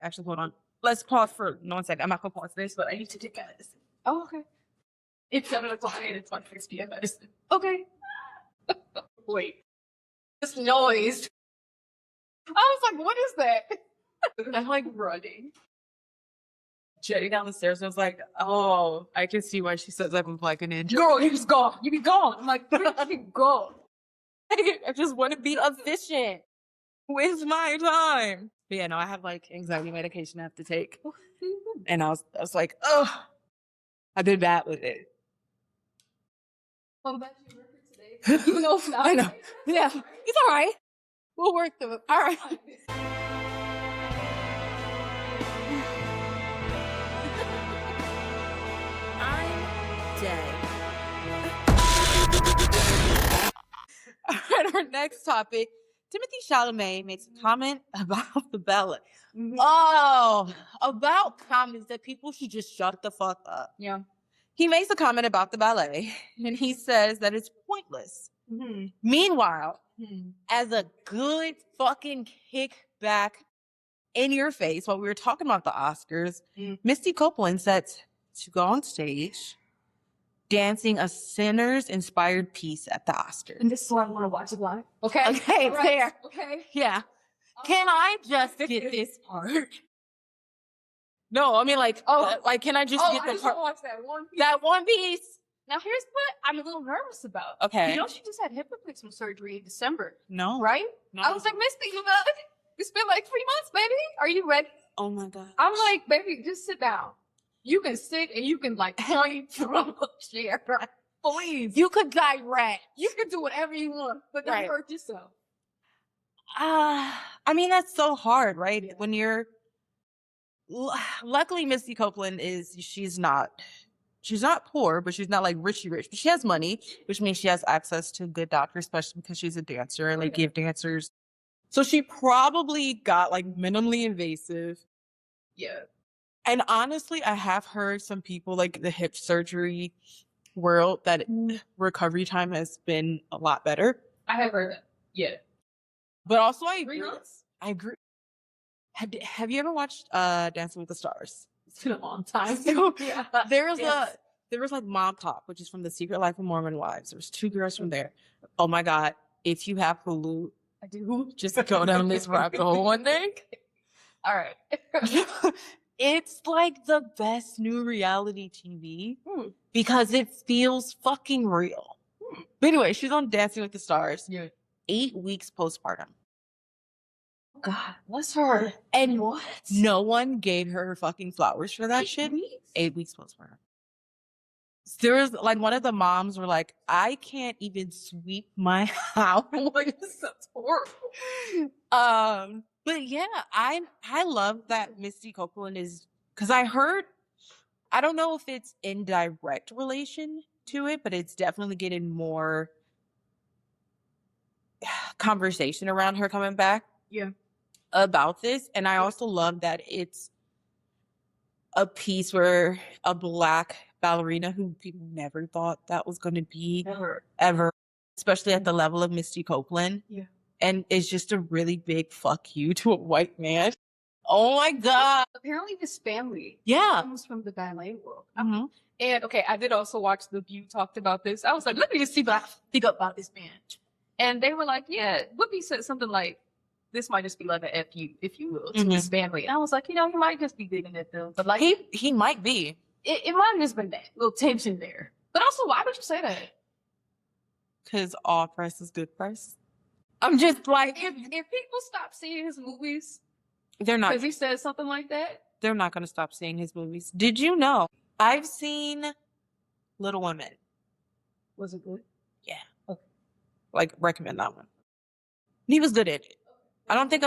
Actually, hold on. Let's pause for 1 second. I'm not gonna pause this, but I need to take medicine. Oh, okay. It's 7:00 and it's 1:06 p.m. medicine. Okay. Wait. This noise. I was like, what is that? I'm like running. Jetting down the stairs, and I was like, oh, I can see why she says I'm like an ninja. Girl, you just gone. You be gone. I'm like, where did you go? I just want to be efficient with my time. But yeah, no, I have like anxiety medication I have to take. And I was like, oh, I've been bad with it. Well, that's your record today. You know, I know. Yeah, it's all right. We'll work through it. All right. I'm dead. All right, our next topic. Timothy Chalamet makes a comment about the ballet. Oh, about comments that people should just shut the fuck up. Yeah. He makes a comment about the ballet, and he says that it's pointless. Mm-hmm. Meanwhile, as a good fucking kickback in your face while we were talking about the Oscars, Misty Copeland said to go on stage dancing a Sinners-inspired piece at the Oscars. And this is why I want to watch it live. Okay. Okay, right. fair. Okay. Yeah. Can I just get this part? No, I mean like, can I just get the part? Watch that one piece. That one piece. Now here's what I'm a little nervous about. Okay. You know, she just had hip replacement surgery in December. No. Right? No. I was like, Misty, it's been like 3 months, baby. Are you ready? Oh my God. I'm like, baby, just sit down. You can sit and you can like point from a chair. Please. You could direct. You can do whatever you want, but don't hurt yourself. I mean, that's so hard, right? Yeah. When you're, luckily Misty Copeland she's not poor, but she's not like rich. But she has money, which means she has access to good doctors, especially because she's a dancer and like give dancers. So she probably got like minimally invasive. Yeah. And honestly, I have heard some people like the hip surgery world that recovery time has been a lot better. I have heard that. Yeah. But also I agree. 3 months? I agree. Have you ever watched Dancing with the Stars? It's been a long time. Yeah. There was like Mom Talk, which is from The Secret Life of Mormon Wives. There was 2 girls from there. Oh my God. If you have Hulu, I do. Just go down this rabbit hole one day. All right. It's like the best new reality TV because it feels fucking real. But anyway, she's on Dancing with the Stars. Yeah. 8 weeks postpartum. God, bless her. And what? No one gave her fucking flowers for that shit. 8 weeks postpartum. There was like one of the moms were like, I can't even sweep my house. Like, this sounds horrible. But yeah, I love that Misty Copeland is, because I don't know if it's in direct relation to it, but it's definitely getting more conversation around her coming back. Yeah. About this. And I also love that it's a piece where a Black ballerina who people never thought that was going to be ever, especially at the level of Misty Copeland. Yeah. And it's just a really big fuck you to a white man. Oh my God. Apparently this family comes from the ballet world. Mm-hmm. And okay, I did also watch The View talked about this. I was like, let me just see what I think about this man. And they were like, yeah, Whoopi said something like, this might just be like a FU, if you will, to his family. And I was like, he might just be digging at them. But like he might be. It might have just been that little tension there. But also, why would you say that? Because all press is good press. I'm just like, if people stop seeing his movies, they're not. Because he said something like that, they're not going to stop seeing his movies. Did you know? I've seen Little Women. Was it good? Yeah. Okay. Like, recommend that one. He was good at it. I don't think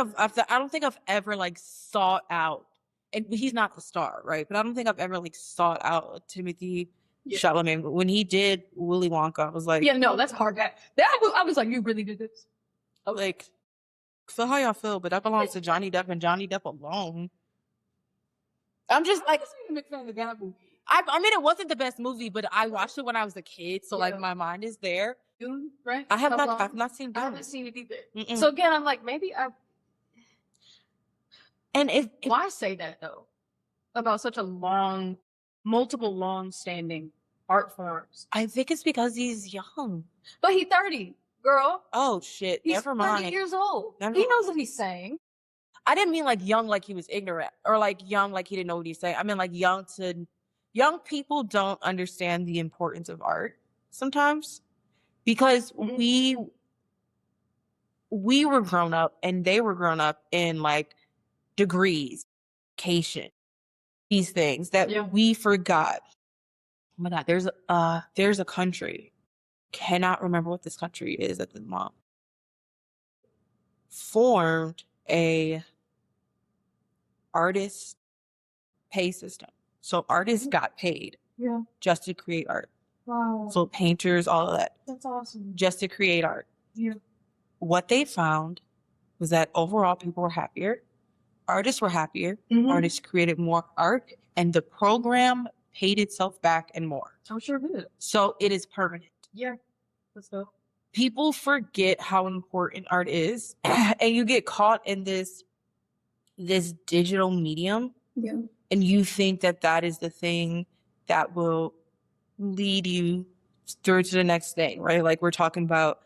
I've ever like sought out, and he's not the star, right? But I don't think I've ever like sought out Timothy Chalamet. When he did Willy Wonka, I was like, yeah, no, that's hard. I was like, you really did this? Like, so how y'all feel? But that belongs to Johnny Depp and Johnny Depp alone. I'm just like, I mean, it wasn't the best movie, but I watched it when I was a kid, so like my mind is there. Dune, right? I've not seen Dune. I haven't seen it either. Mm-mm. So again, I'm like, maybe And if Why say that though? About such a multiple long-standing art forms. I think it's because he's young. But he's 30, girl. Oh shit. He's Never 30 mind. years old. Never He mind. knows what he's saying. I didn't mean like young like he was ignorant or like young like he didn't know what he's saying. I mean like young people don't understand the importance of art sometimes because we were grown up and they were grown up in like degrees, education, these things that we forgot. Oh my God, there's a country. Cannot remember what this country is at the moment. Formed a artist pay system. So artists got paid just to create art. Wow. So painters, all of that. That's awesome. Just to create art. Yeah. What they found was that overall people were happier. Artists were happier. Artists created more art and the program paid itself back and more. I'm sure it did. So it is permanent. Yeah. Let's go. People forget how important art is and you get caught in this digital medium. Yeah. And you think that that is the thing that will lead you through to the next thing, right? Like we're talking about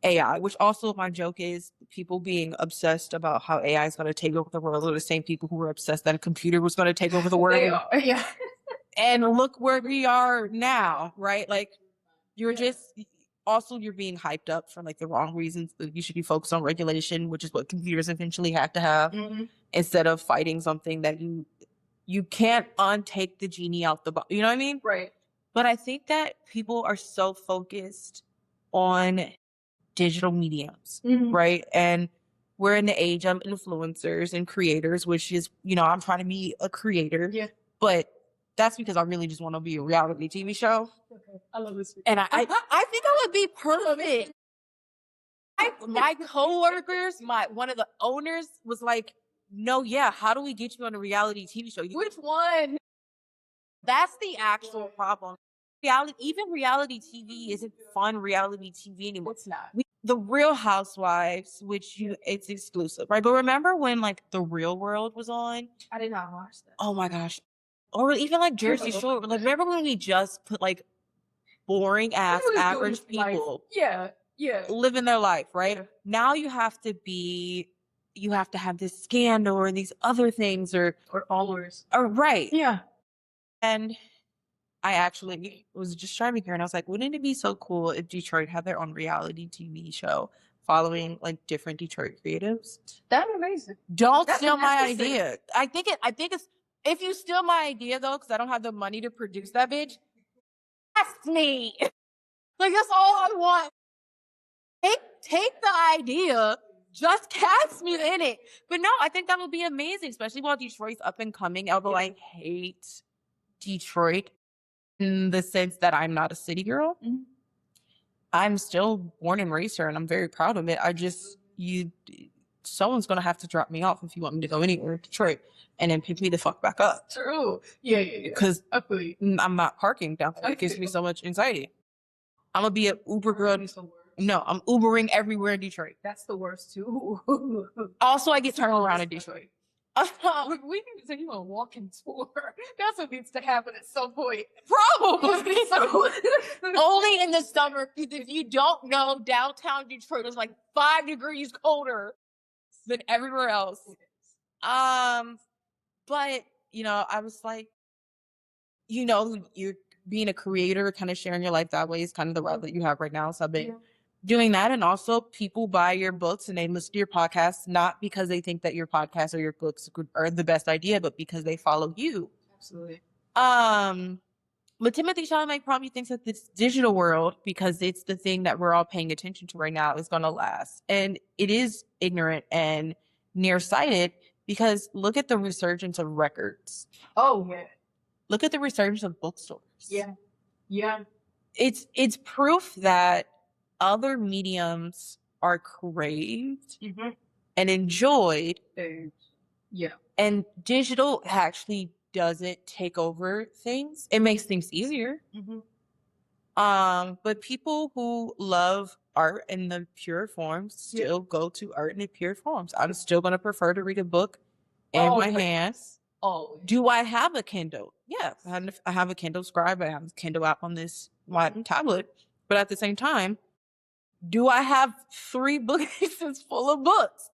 AI, which also my joke is people being obsessed about how AI is going to take over the world are the same people who were obsessed that a computer was going to take over the world. They are, yeah. And look where we are now, right? Like you're being hyped up for like the wrong reasons. You should be focused on regulation, which is what computers eventually have to have, instead of fighting something that you can't untake the genie out the bottle. You know what I mean? Right. But I think that people are so focused on digital mediums, right? And we're in the age of influencers and creators, which is, I'm trying to be a creator. Yeah. But that's because I really just want to be a reality TV show. Okay. I love this. And I think I would be perfect. My coworkers, one of the owners was like, no, yeah, how do we get you on a reality TV show? Which one? That's the actual problem. Even reality TV isn't fun reality TV anymore. It's not. The Real Housewives, it's exclusive, right? But remember when like The Real World was on? I did not watch that. Oh my gosh. Or even like Jersey Shore. Like remember when we just put like boring ass average people living their life, right? Yeah. Now you have to have this scandal or these other things or followers. Right. Yeah. And I actually was just driving here and I was like, wouldn't it be so cool if Detroit had their own reality TV show following like different Detroit creatives? That'd be amazing. Don't steal my idea. I think it's, if you steal my idea though, because I don't have the money to produce that bitch, ask me. Like that's all I want. Take the idea, just cast me in it. But no, I think that would be amazing, especially while Detroit's up and coming. Although I hate Detroit in the sense that I'm not a city girl. I'm still born and raised here and I'm very proud of it. Someone's going to have to drop me off if you want me to go anywhere in Detroit and then pick me the fuck back up. True. Yeah. Because I'm not parking down there. It gives me so much anxiety. I'm going to be an Uber girl. No, I'm Ubering everywhere in Detroit. That's the worst too. Also, I get turned around in Detroit. We need to take you on a walking tour. That's what needs to happen at some point. Probably. Only in the summer. If you don't know, downtown Detroit is like 5 degrees colder than everywhere else. But, I was like, you're being a creator, kind of sharing your life that way is kind of the route that you have right now. So I've been doing that. And also people buy your books and they listen to your podcasts, not because they think that your podcast or your books are the best idea, but because they follow you. Absolutely. But Timothy Chalamet probably thinks that this digital world, because it's the thing that we're all paying attention to right now, is going to last. And it is ignorant and nearsighted because look at the resurgence of records. Oh, yeah. Look at the resurgence of bookstores. Yeah. Yeah. It's proof that other mediums are craved and enjoyed. Yeah. And digital actually doesn't take over things. It makes things easier. But people who love art in the pure forms still go to art in the pure forms. I'm still going to prefer to read a book in my hands. Oh, Do I have a Kindle? Yeah, I have a Kindle Scribe. I have a Kindle app on this my tablet. But at the same time, do I have 3 bookcases full of books?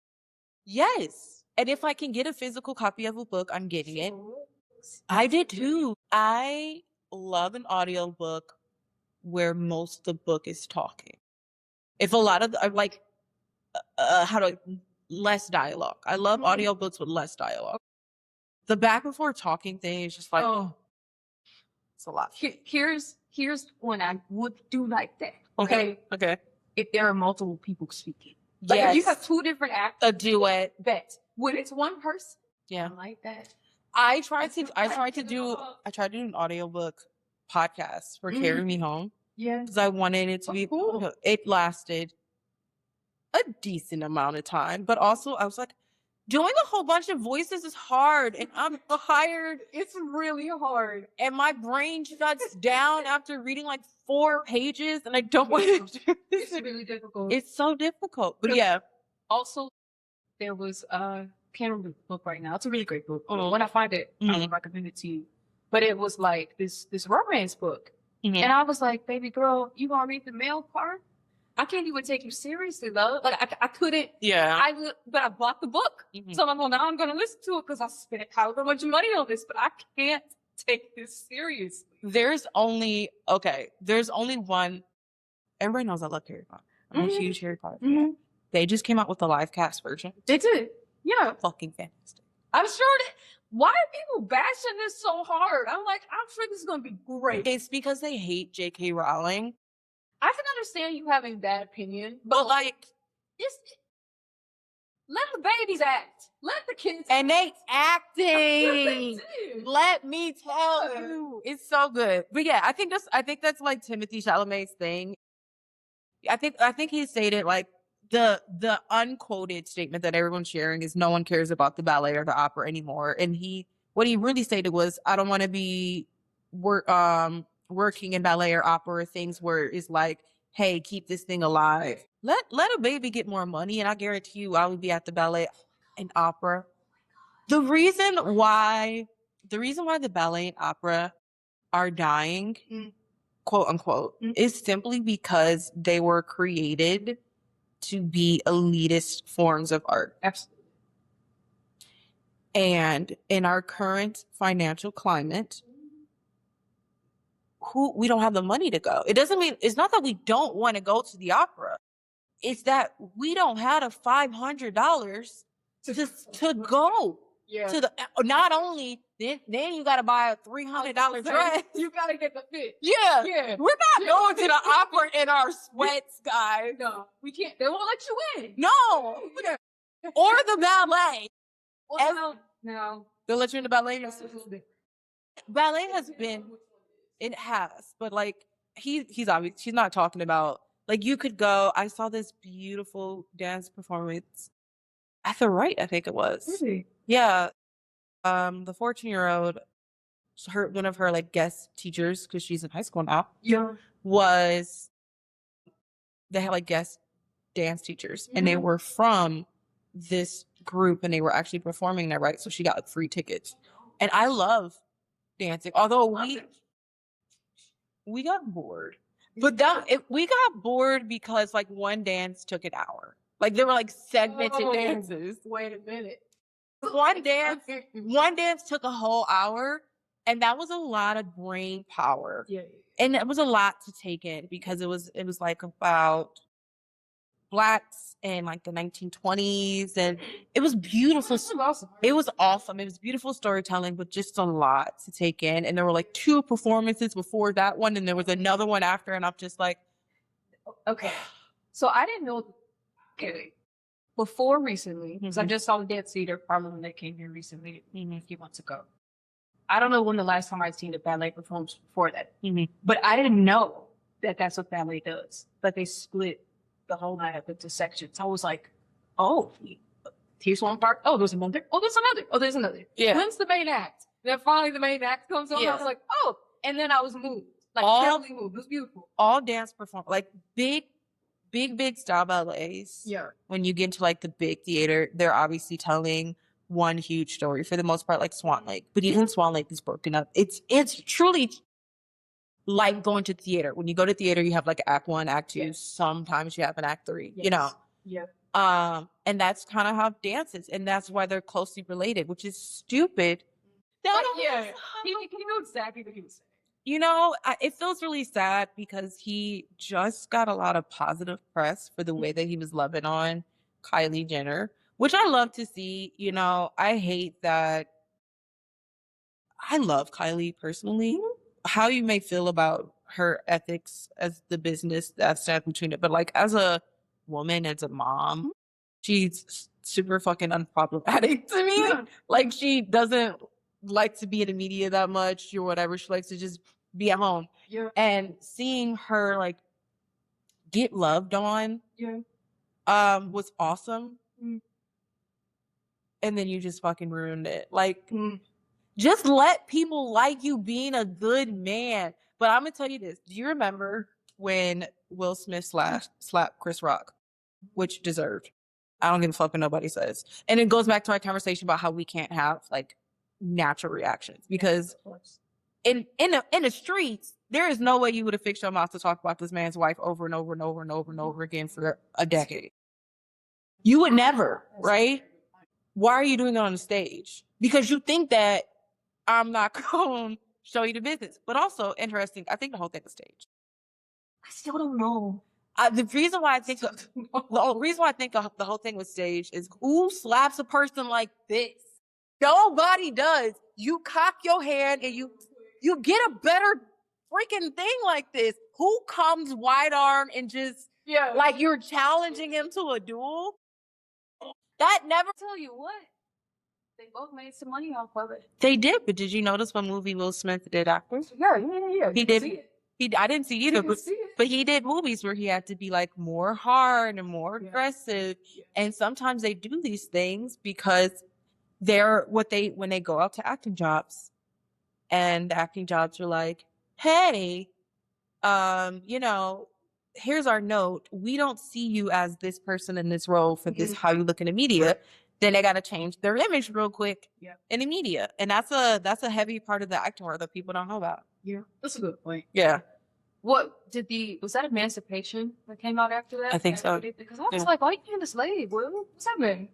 Yes. And if I can get a physical copy of a book, I'm getting it. I did too. I love an audiobook where most of the book is talking. If a lot of I like less dialogue. I love audiobooks with less dialogue. The back and forth talking thing is just like, it's a lot. Here's when I would do like that. Okay. If there are multiple people speaking. Like Yes. if you have 2 different actors. A duet. Bet. When it's one person. Yeah. I like that. I tried to do an audiobook podcast for Carry Me Home. Yeah. Because I wanted it to be cool. It lasted a decent amount of time. But also I was like, doing a whole bunch of voices is hard and I'm tired. It's really hard. And my brain shuts down after reading like 4 pages and I don't want to do this. It's really difficult. It's so difficult. But yeah. Also, there was can't remember the book right now. It's a really great book. When I find it, I will recommend it to you. But it was like this romance book. And I was like, baby girl, you gonna read the male part? I can't even take you seriously, though. Like I couldn't. Yeah. But I bought the book, so I'm like, now I'm gonna listen to it because I spent however much money on this. But I can't take this seriously. There's only one. Everybody knows I love Harry Potter. I'm a huge Harry Potter fan. They just came out with the live cast version. They did. Yeah. Fucking fantastic. I'm sure that. Why are people bashing this so hard? I'm like, I'm sure this is gonna be great. It's because they hate J.K. Rowling. I can understand you having that opinion, But like, let the babies act. Let the kids and they acting. They do. Let me tell you, it's so good. But yeah, I think that's like Timothy Chalamet's thing. I think he stated like the unquoted statement that everyone's sharing is no one cares about the ballet or the opera anymore. And what he really stated was, I don't want to be working in ballet or opera, things where it's like, hey, keep this thing alive. Let a baby get more money, and I guarantee you I will be at the ballet and opera. The reason why the ballet and opera are dying, quote unquote, is simply because they were created to be elitist forms of art. Absolutely. And in our current financial climate, we don't have the money to go. It's not that we don't want to go to the opera. It's that we don't have the $500 to go to the, not only then you got to buy a $300 dress. You got to get the fit. Yeah. We're not going to the opera in our sweats, guys. No, we can't. They won't let you in. No. Or the ballet. Well, no. They'll let you in the ballet. Ballet has been, it has, but like he's obvious. She's not talking about, like, you could go. I saw this beautiful dance performance at the right, I think it was. Really? Yeah. The 14-year-old, one of her like guest teachers, because she's in high school now. Yeah. They had like guest dance teachers, and they were from this group, and they were actually performing there, right? So she got like free tickets. And I love dancing, although we got bored. But we got bored because like one dance took an hour. Like there were like segmented dances. Wait a minute. One dance took a whole hour, and that was a lot of brain power. Yeah. And it was a lot to take in because it was like about Blacks in like the 1920s, and it was beautiful. It was awesome. It was beautiful storytelling, but just a lot to take in. And there were like 2 performances before that one, and there was another one after, and I'm just like, okay. So I didn't know. Okay. Before recently, because I just saw the Dance Theater, probably when they came here recently, a few months ago. I don't know when the last time I'd seen a ballet performance before that, but I didn't know that that's what ballet does. But they split the whole night up into sections. I was like, oh, here's one part. Oh, there's another. Oh, there's another. Oh, there's another. Yeah. When's the main act? Then finally the main act comes on. Yeah. I was like, oh, and then I was moved. Like, totally moved. It was beautiful. All dance perform, like big style ballets. Yeah. When you get into like the big theater, they're obviously telling one huge story for the most part, like Swan Lake. But even Swan Lake is broken up. It's truly like going to theater. When you go to theater, you have like act 1, act 2. Yes. Sometimes you have an act 3, you know. Yeah. And that's kind of how dance is. And that's why they're closely related, which is stupid. Yeah. He knew exactly what he was saying. You know, it feels really sad because he just got a lot of positive press for the way that he was loving on Kylie Jenner, which I love to see. You know, I hate that. I love Kylie personally. How you may feel about her ethics as the business that stands between it, but like as a woman, as a mom, she's super fucking unproblematic to me. Yeah. Like she doesn't like to be in the media that much or whatever. She likes to just be at home. Yeah. And seeing her like get loved on was awesome. And then you just fucking ruined it. Like just let people like you being a good man. But I'm gonna tell you this. Do you remember when Will Smith slapped Chris Rock? Which deserved. I don't give a fuck what nobody says. And it goes back to my conversation about how we can't have like natural reactions because in the streets, there is no way you would have fixed your mouth to talk about this man's wife over and over and over and over and over again for a decade. You would never, right? Why are you doing it on the stage? Because you think that I'm not going to show you the business. But also, interesting, I think the whole thing was staged. I still don't know. The reason why I think the whole thing was staged is who slaps a person like this? Nobody does. You cock your hand and you get a better freaking thing like this. Who comes wide arm and just like you're challenging him to a duel? That never. Tell you what, they both made some money off of it. They did, but did you notice what movie Will Smith did after? Yeah. He did. I didn't see either, but he did movies where he had to be like more hard and more aggressive. Yeah. And sometimes they do these things because they're when they go out to acting jobs, and the acting jobs are like, hey, you know, here's our note. We don't see you as this person in this role for this, how you look in the media. Then they got to change their image real quick in the media. And that's a heavy part of the acting world that people don't know about. Yeah, that's a good point. Yeah. Was that Emancipation that came out after that? I think so. Because I was like, why are you being a slave? What's happening?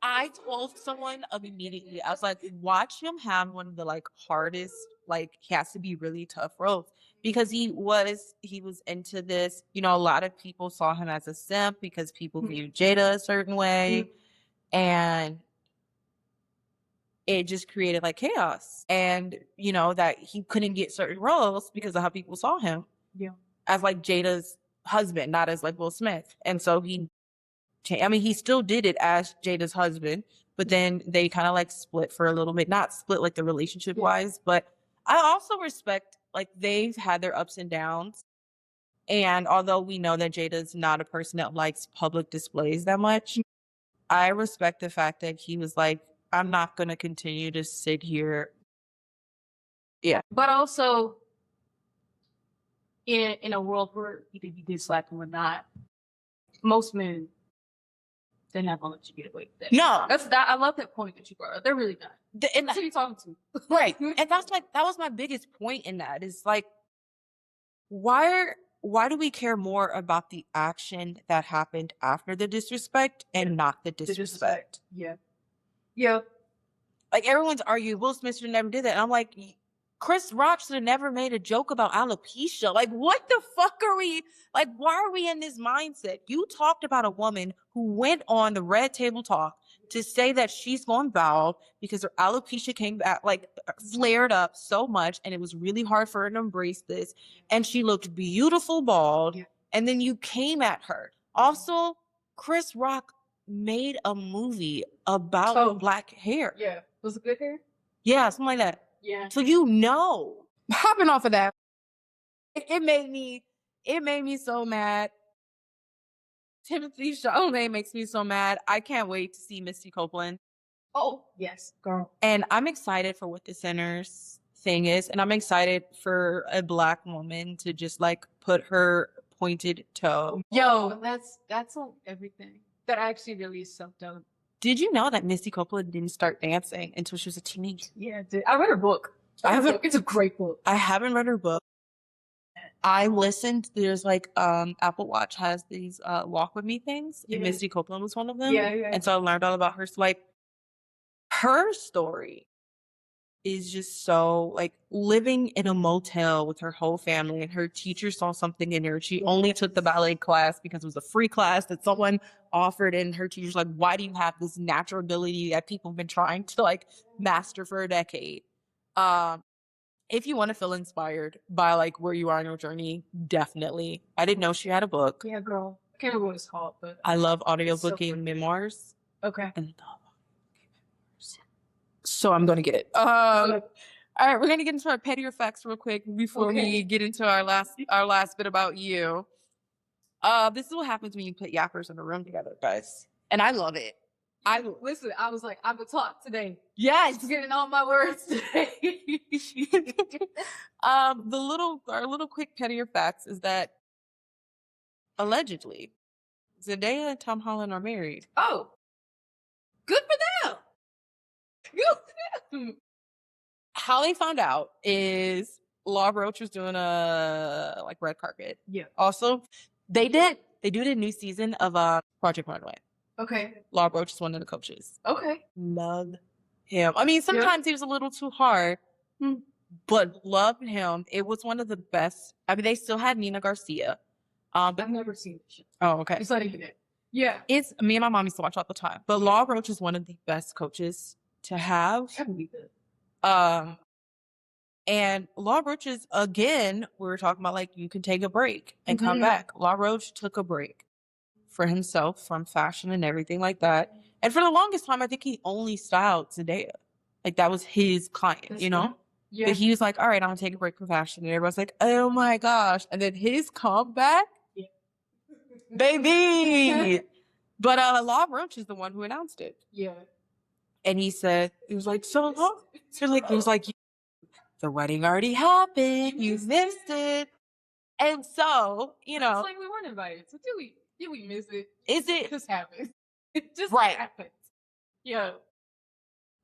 I told someone immediately, I was like, watch him have one of the like hardest, like he has to be really tough roles because he was into this, you know, a lot of people saw him as a simp because people viewed Jada a certain way and it just created like chaos and, you know, that he couldn't get certain roles because of how people saw him as like Jada's husband, not as like Will Smith. And so he still did it as Jada's husband, but then they kind of like split for a little bit, not split like the relationship wise, but I also respect like they've had their ups and downs. And although we know that Jada's not a person that likes public displays that much, I respect the fact that he was like, I'm not going to continue to sit here. Yeah. But also in a world where either you did slap him or not, most men they're not gonna let you get away with that. No, I love that point that you brought up. They're really not. And who you talking to? Right. And that was my biggest point in that is like, why do we care more about the action that happened after the disrespect and not the disrespect? Yeah. Like everyone's arguing, Will Smith should have never did that. And I'm like, Chris Rock should have never made a joke about alopecia. Like, what the fuck are we, like, why are we in this mindset? You talked about a woman who went on the Red Table Talk to say that she's going bald because her alopecia came back, like, flared up so much, and it was really hard for her to embrace this. And she looked beautiful bald, and then you came at her. Also, Chris Rock made a movie about black hair. Yeah. Was it good hair? Yeah, something like that. Yeah. So hopping off of that, it made me so mad. Timothy Chalamet makes me so mad. I can't wait to see Misty Copeland. Oh, yes, girl. And I'm excited for what the Center's thing is. And I'm excited for a black woman to just like put her pointed toe. Yo, that's like everything. That actually really is so dope. Did you know that Misty Copeland didn't start dancing until she was a teenager? Yeah, I read her book. It's a great book. I haven't read her book. I listened. There's like Apple Watch has these walk with me things, and Misty Copeland was one of them. Yeah. And so I learned all about her. So like her story is just so like living in a motel with her whole family, and her teacher saw something in her. She only took the ballet class because it was a free class that someone offered, and her teacher's like, why do you have this natural ability that people have been trying to like master for a decade? If you want to feel inspired by like where you are in your journey, definitely. I didn't know she had a book. Yeah, girl. I can't remember what it's called, but I love audiobooking memoirs. Okay. So I'm gonna get it. All right, we're gonna get into our pettier facts real quick before we get into our last bit about you. This is what happens when you put yappers in a room together, guys. And I love it. I was like, I'm gonna talk today. Yes, Just getting all my words today. our little quick pettier facts is that allegedly Zendaya and Tom Holland are married. Oh, good for them. Good for them. How they found out is Law Roach was doing a like red carpet. Yeah. Also, they do the new season of Project Runway. Okay. Law Roach is one of the coaches. Okay. Love him. I mean, sometimes he was a little too hard, but love him. It was one of the best. I mean, they still had Nina Garcia. But I've never seen it. Oh, okay. It's not even it. Yeah. It's me and my mom used to watch all the time. But Law Roach is one of the best coaches to have. I believe it. And Law Roach is, again, we were talking about like you can take a break and come back. Law Roach took a break for himself from fashion and everything like that. And for the longest time, I think he only styled Zendaya. Like that was his client, you know? Yeah. But he was like, all right, I'm gonna take a break from fashion. And everyone's like, oh my gosh. And then his comeback, baby. But Law Roach is the one who announced it. Yeah. And he said, it was like, it was like, the wedding already happened. You missed it. And so, you know. It's like we weren't invited. So did we miss it? It just happened. It just happened. Yeah.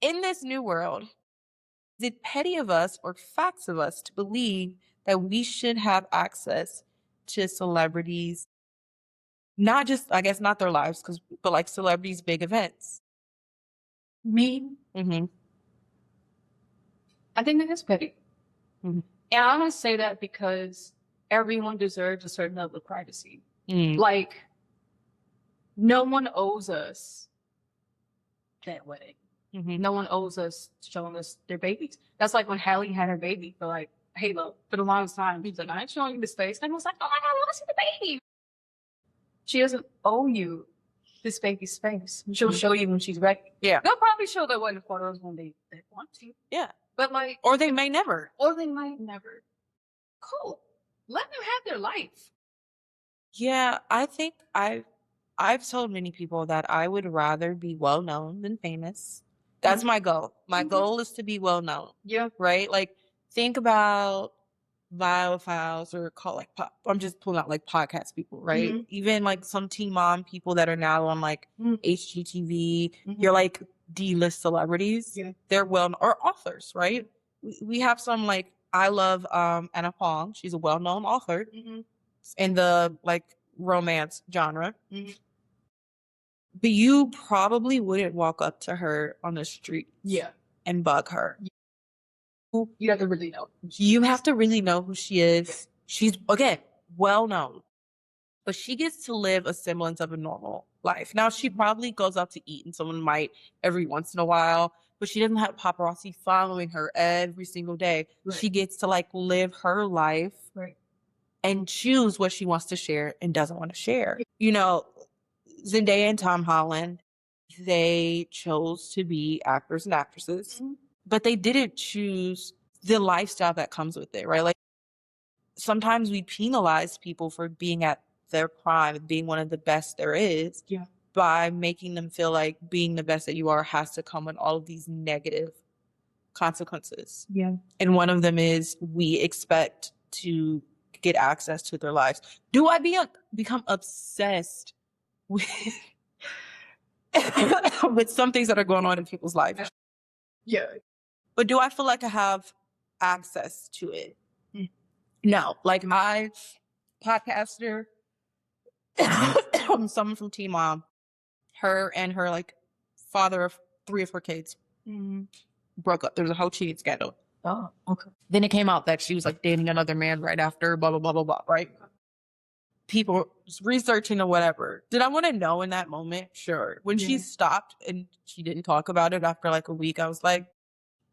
In this new world, is it petty of us or facts of us to believe that we should have access to celebrities? Not just, I guess, not their lives, but like celebrities' big events. Me? Mm-hmm. I think that is petty. Mm-hmm. And I'm going to say that because everyone deserves a certain level of privacy. Like, no one owes us that wedding. No one owes us showing us their babies. That's like when Hallie had her baby for like Halo for the longest time. He's like, I ain't showing you the space. And I was like, oh my God, I want to see the baby. She doesn't owe you this baby's space. She'll show you when she's ready. Yeah. They'll probably show their wedding photos when they want to. Yeah. But like, or they may never. Cool. Let them have their life. Yeah, I think I've told many people that I would rather be well known than famous. That's my goal. My goal is to be well known. Yeah. Right? Like think about Files or call like I'm just pulling out like podcast people, right? Even like some teen mom people that are now on like HGTV. You're like D-list celebrities. Yeah. They're or authors, right? We have some like I love Anna Pong. She's a well-known author in the like romance genre. But you probably wouldn't walk up to her on the street and bug her. You have to really know. You have to really know who she is. She's, again, well known. But she gets to live a semblance of a normal life. Now, she probably goes out to eat and someone might every once in a while, but she doesn't have paparazzi following her every single day. Right. She gets to like live her life and choose what she wants to share and doesn't want to share. You know, Zendaya and Tom Holland, they chose to be actors and actresses. But they didn't choose the lifestyle that comes with it, right? Like sometimes we penalize people for being at their prime, being one of the best there is, by making them feel like being the best that you are has to come with all of these negative consequences. Yeah. And one of them is we expect to get access to their lives. Do I become obsessed with with some things that are going on in people's lives. Yeah. But do I feel like I have access to it? No. Like my podcaster, someone from Teen Mom, her and her like father of 3 of her kids broke up. There was a whole cheating scandal. Oh, okay. Then it came out that she was like dating another man right after, blah, blah, blah, blah, blah, right? People researching or whatever. Did I want to know in that moment? Sure. When she stopped and she didn't talk about it after like a week, I was like,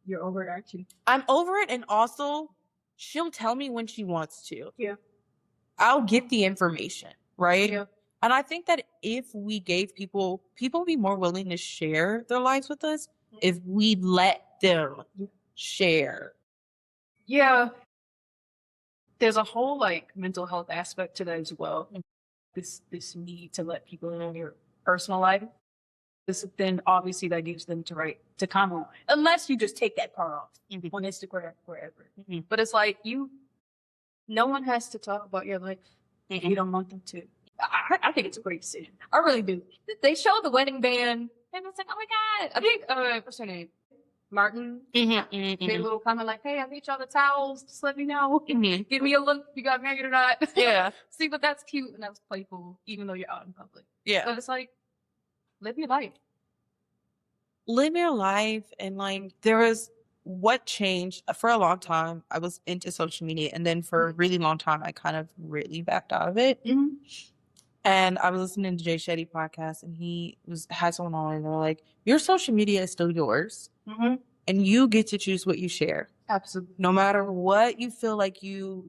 you're over it, actually. I'm over it. And also, she'll tell me when she wants to. Yeah. I'll get the information, right? Yeah. And I think that if we gave people would be more willing to share their lives with us if we let them share. Yeah. There's a whole like mental health aspect to that as well. This need to let people know your personal life. Then obviously that gives them to comment, unless you just take that part off on Instagram, wherever. But it's like no one has to talk about your life if you don't want them to. I think it's a great decision. I really do. They showed the wedding band, and it's like, oh my god! I think what's her name? Martin. Made a little comment like, "Hey, I need y'all the towels. Just let me know. Give me a look if you got married or not." Yeah. See, but that's cute and that's playful, even though you're out in public. Yeah. But it's like, live your life. Live your life. And like, there was what changed for a long time. I was into social media, and then for a really long time, I kind of really backed out of it. And I was listening to Jay Shetty podcast, and he had someone on, and they're like, your social media is still yours. And you get to choose what you share. Absolutely. No matter what you feel like no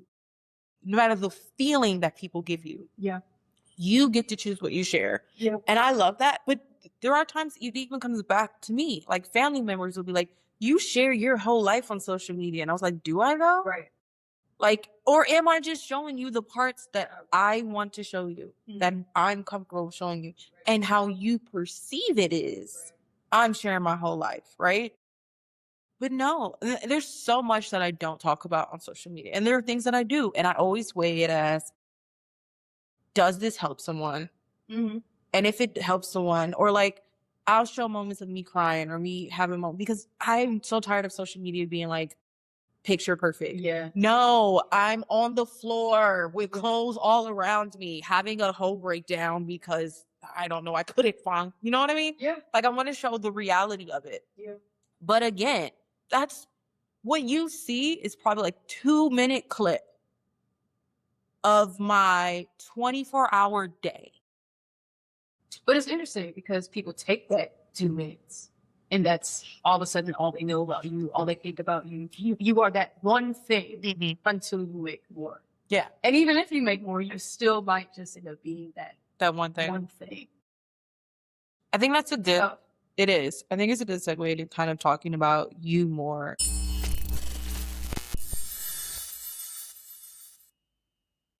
matter the feeling that people give you. Yeah. You get to choose what you share. Yeah. And I love that. But there are times it even comes back to me. Like family members will be like, you share your whole life on social media. And I was like, do I though? Right. Like, or am I just showing you the parts that I want to show you, that I'm comfortable showing you, and how you perceive it is I'm sharing my whole life, right? But no, there's so much that I don't talk about on social media. And there are things that I do. And I always weigh it as, does this help someone? And if it helps someone, or like, I'll show moments of me crying or me having moments, because I'm so tired of social media being like, picture perfect. Yeah. No, I'm on the floor with clothes all around me, having a whole breakdown because I don't know, I couldn't find, you know what I mean? Yeah. Like I want to show the reality of it. Yeah. But again, that's what you see is probably like 2-minute clip of my 24-hour day. But it's interesting because people take that 2 minutes, and that's all of a sudden all they know about you, all they think about you. You are that one thing until you make more. Yeah. And even if you make more, you still might just end up being That one thing. one thing. I think that's it is. I think it's a good segue to kind of talking about you more.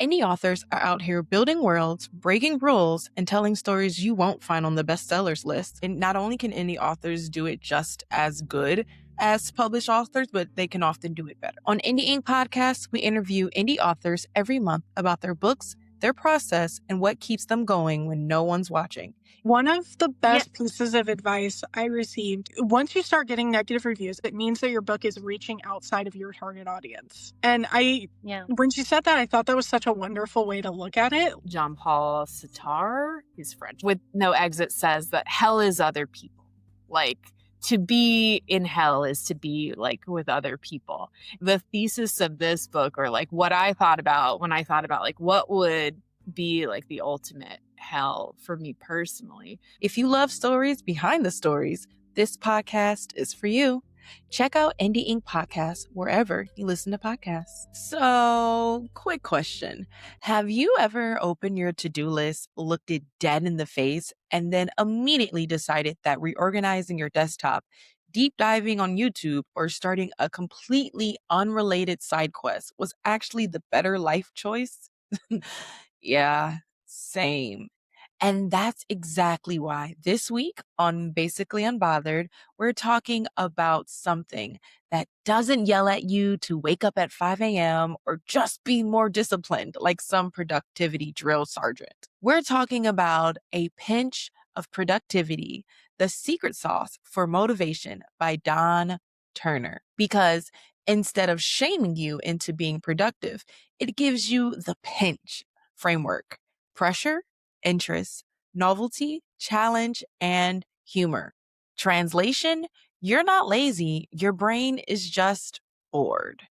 Indie authors are out here building worlds, breaking rules, and telling stories you won't find on the bestsellers list. And not only can indie authors do it just as good as published authors, but they can often do it better. On Indie Ink Podcast, we interview indie authors every month about their books, their process, and what keeps them going when no one's watching. One of the best pieces of advice I received, once you start getting negative reviews, it means that your book is reaching outside of your target audience. And when she said that, I thought that was such a wonderful way to look at it. Jean-Paul Sartre, he's French, with No Exit says that hell is other people. Like, to be in hell is to be like with other people. The thesis of this book, or like what I thought about when I thought about like what would be like the ultimate hell for me personally. If you love stories behind the stories, this podcast is for you. Check out Indie Ink Podcast wherever you listen to podcasts. So, quick question. Have you ever opened your to-do list, looked it dead in the face, and then immediately decided that reorganizing your desktop, deep diving on YouTube, or starting a completely unrelated side quest was actually the better life choice? Yeah, same. And that's exactly why this week on Basically Unbothered, we're talking about something that doesn't yell at you to wake up at 5 a.m. or just be more disciplined like some productivity drill sergeant. We're talking about a pinch of Productivity, The Secret Sauce for Motivation by Don Turner. Because instead of shaming you into being productive, it gives you the pinch framework: pressure, interest, novelty, challenge, and humor. Translation: you're not lazy, your brain is just bored.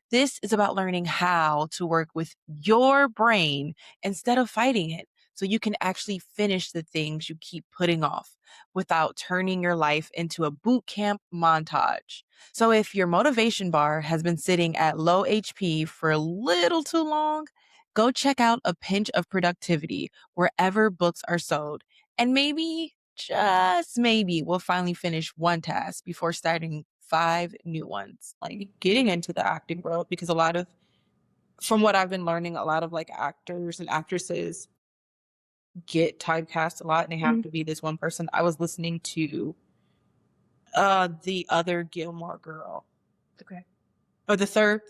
This is about learning how to work with your brain instead of fighting it, so you can actually finish the things you keep putting off without turning your life into a boot camp montage. So if your motivation bar has been sitting at low HP for a little too long, go check out A Pinch of Productivity wherever books are sold. And maybe, just maybe, we'll finally finish one task before starting 5 new ones. Like getting into the acting world, because from what I've been learning, a lot of like actors and actresses get typecast a lot and they have to be this one person. I was listening to the other Gilmore Girl. Okay. Or the third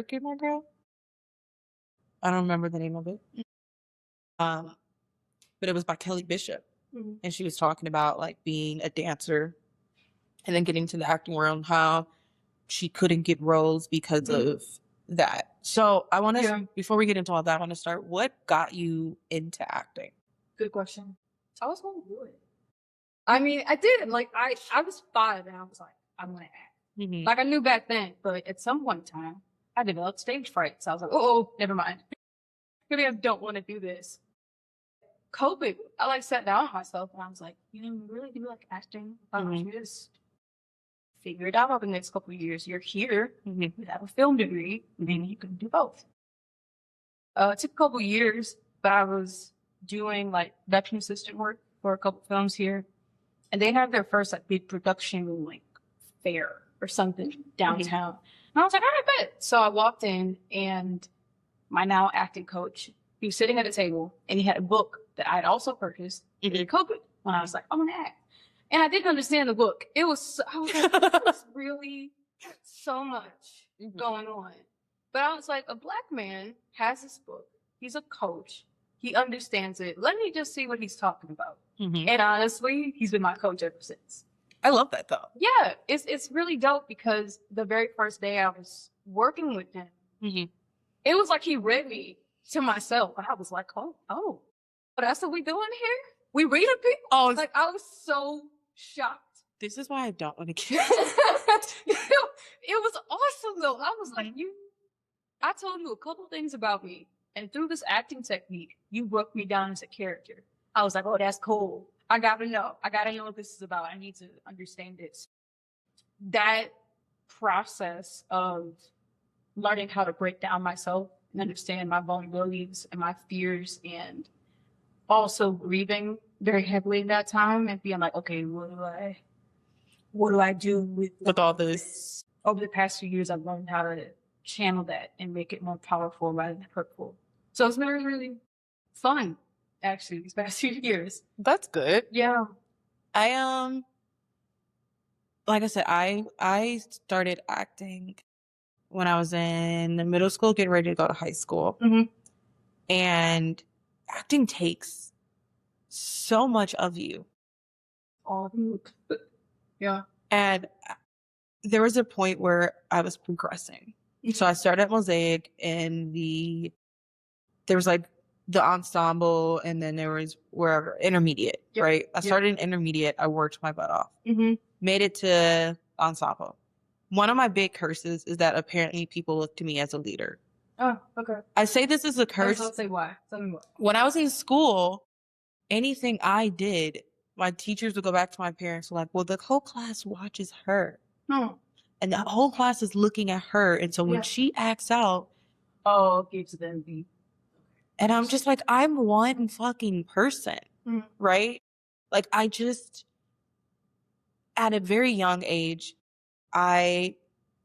Gilmore Girl? I don't remember the name of it. But it was by Kelly Bishop. And she was talking about like being a dancer and then getting to the acting world and how she couldn't get roles because of that. So I want to, before we get into all that, I want to start, what got you into acting? Good question. I was going to do it. I mean, I did. Like, I was 5 and I was like, I'm going to act. Like, I knew back then, but at some point in time, I developed stage fright. So I was like, oh, never mind. Maybe I don't want to do this. COVID, I like sat down with myself and I was like, you know, you really do like acting. Why don't you just figure it out over the next couple of years? You're here, you have a film degree, and then you can do both. It took a couple of years, but I was doing like production assistant work for a couple films here, and they had their first like big production like fair or something downtown. And I was like, all right, bet. So I walked in, and my now acting coach, he was sitting at a table, and he had a book that I had also purchased during COVID when I was like, I'm gonna act. And I didn't understand the book. It was, I was like, there's really so much going on. But I was like, a Black man has this book. He's a coach. He understands it. Let me just see what he's talking about. And honestly, he's been my coach ever since. I love that though. Yeah, it's really dope, because the very first day I was working with him, it was like he read me to myself. And I was like, oh, that's what we doing here? We reading people? Oh, like I was so shocked. This is why I don't want to get It was awesome though. I was like, I told you a couple things about me, and through this acting technique, you broke me down as a character. I was like, oh, that's cool. I gotta know what this is about. I need to understand this. That process of learning how to break down myself and understand my vulnerabilities and my fears, and also grieving very heavily in that time and being like, okay, what do I do with all this? Over the past few years, I've learned how to channel that and make it more powerful rather than hurtful. So it's been really fun, actually, these past few years. That's good. Yeah. I like I said, I started acting when I was in middle school, getting ready to go to high school. And acting takes so much of you. All of you. Yeah. And there was a point where I was progressing. So I started at Mosaic, and there was like the ensemble, and then there was wherever intermediate, right? I started in intermediate. I worked my butt off. Made it to ensemble. One of my big curses is that apparently people look to me as a leader. Oh, okay. I say this is a curse. I'll say why. Tell me what. When I was in school, anything I did, my teachers would go back to my parents like, well, the whole class watches her. And the whole class is looking at her. And so when she acts out, gives them the. And I'm just like, I'm one fucking person, right? Like at a very young age, I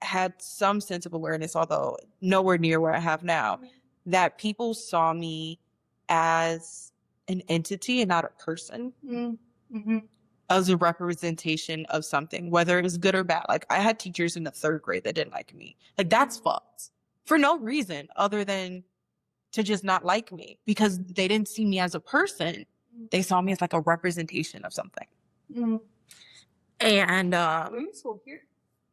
had some sense of awareness, although nowhere near where I have now, that people saw me as an entity and not a person. As a representation of something, whether it was good or bad. Like I had teachers in the 3rd grade that didn't like me. Like that's fucked. For no reason other than to just not like me, because they didn't see me as a person. They saw me as like a representation of something. Mm-hmm. And School here?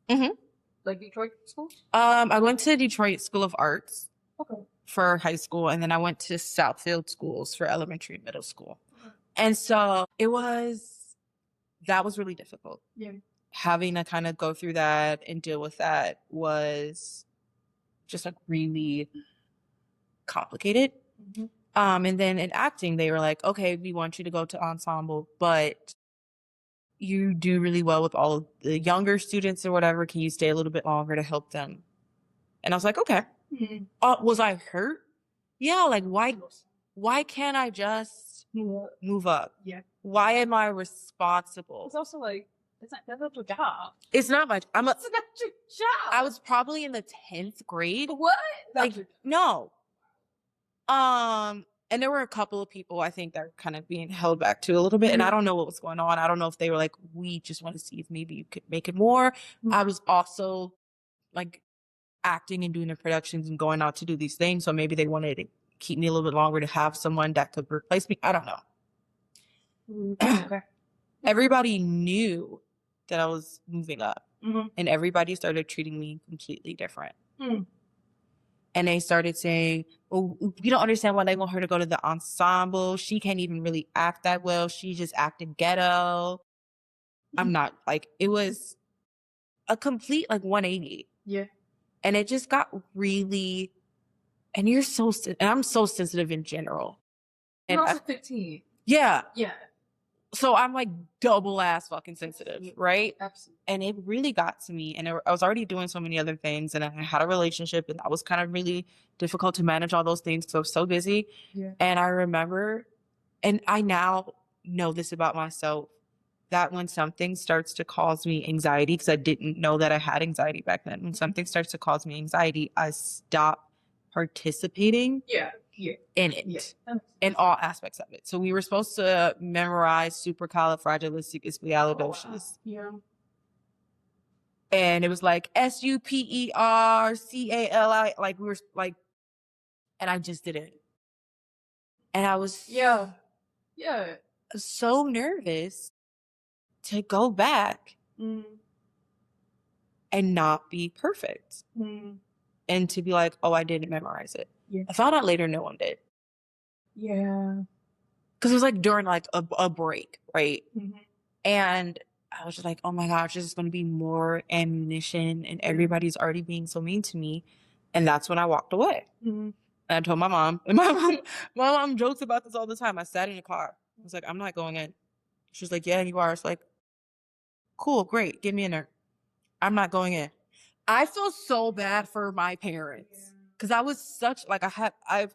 Mhm. Like Detroit school? I went to Detroit School of Arts Okay. for high school, and then I went to Southfield schools for elementary and middle school. And so that was really difficult. Yeah. Having to kind of go through that and deal with that was just like really complicated. Mm-hmm. And then in acting, they were like, okay, we want you to go to ensemble, but you do really well with all of the younger students or whatever. Can you stay a little bit longer to help them? And I was like, okay. Mm-hmm. Was I hurt? Yeah. Like, why can't I just move up? Yeah. Why am I responsible? It's also like, that's not your job. It's not much. It's not your job. I was probably in the 10th grade. What? Like, no. And there were a couple of people I think that were kind of being held back too a little bit. And I don't know what was going on. I don't know if they were like, we just want to see if maybe you could make it more. Mm-hmm. I was also like acting and doing the productions and going out to do these things. So maybe they wanted to keep me a little bit longer to have someone that could replace me. I don't know. Okay. Everybody knew that I was moving up. Mm-hmm. And everybody started treating me completely different. Mm. And they started saying, oh, we don't understand why they want her to go to the ensemble. She can't even really act that well. She's just acting ghetto. I'm not like, it was a complete like 180. Yeah. And it just got really, and I'm so sensitive in general. And You're also 15. Yeah. Yeah. So I'm like double ass fucking sensitive, right? Absolutely. And it really got to me. And I was already doing so many other things. And I had a relationship, and that was kind of really difficult to manage all those things. So I was so busy. Yeah. And I remember, and I now know this about myself, that when something starts to cause me anxiety, because I didn't know that I had anxiety back then. When something starts to cause me anxiety, I stop participating in it. Yeah. In all aspects of it. So we were supposed to memorize supercalifragilisticexpialidocious. Oh, wow. Yeah. And it was like SUPERCALI, like we were like, and I just didn't. And I was so nervous to go back and not be perfect. And to be like, oh, I didn't memorize it. Yeah. I found out later no one did. Yeah. Because it was like during like a break, right? Mm-hmm. And I was just like, oh my gosh, this is going to be more ammunition, and everybody's already being so mean to me. And that's when I walked away. Mm-hmm. And I told my mom, and my mom jokes about this all the time. I sat in the car. I was like, I'm not going in. She was like, yeah, you are. It's like, cool, great, get me in there. I'm not going in. I feel so bad for my parents. Because I was such, like,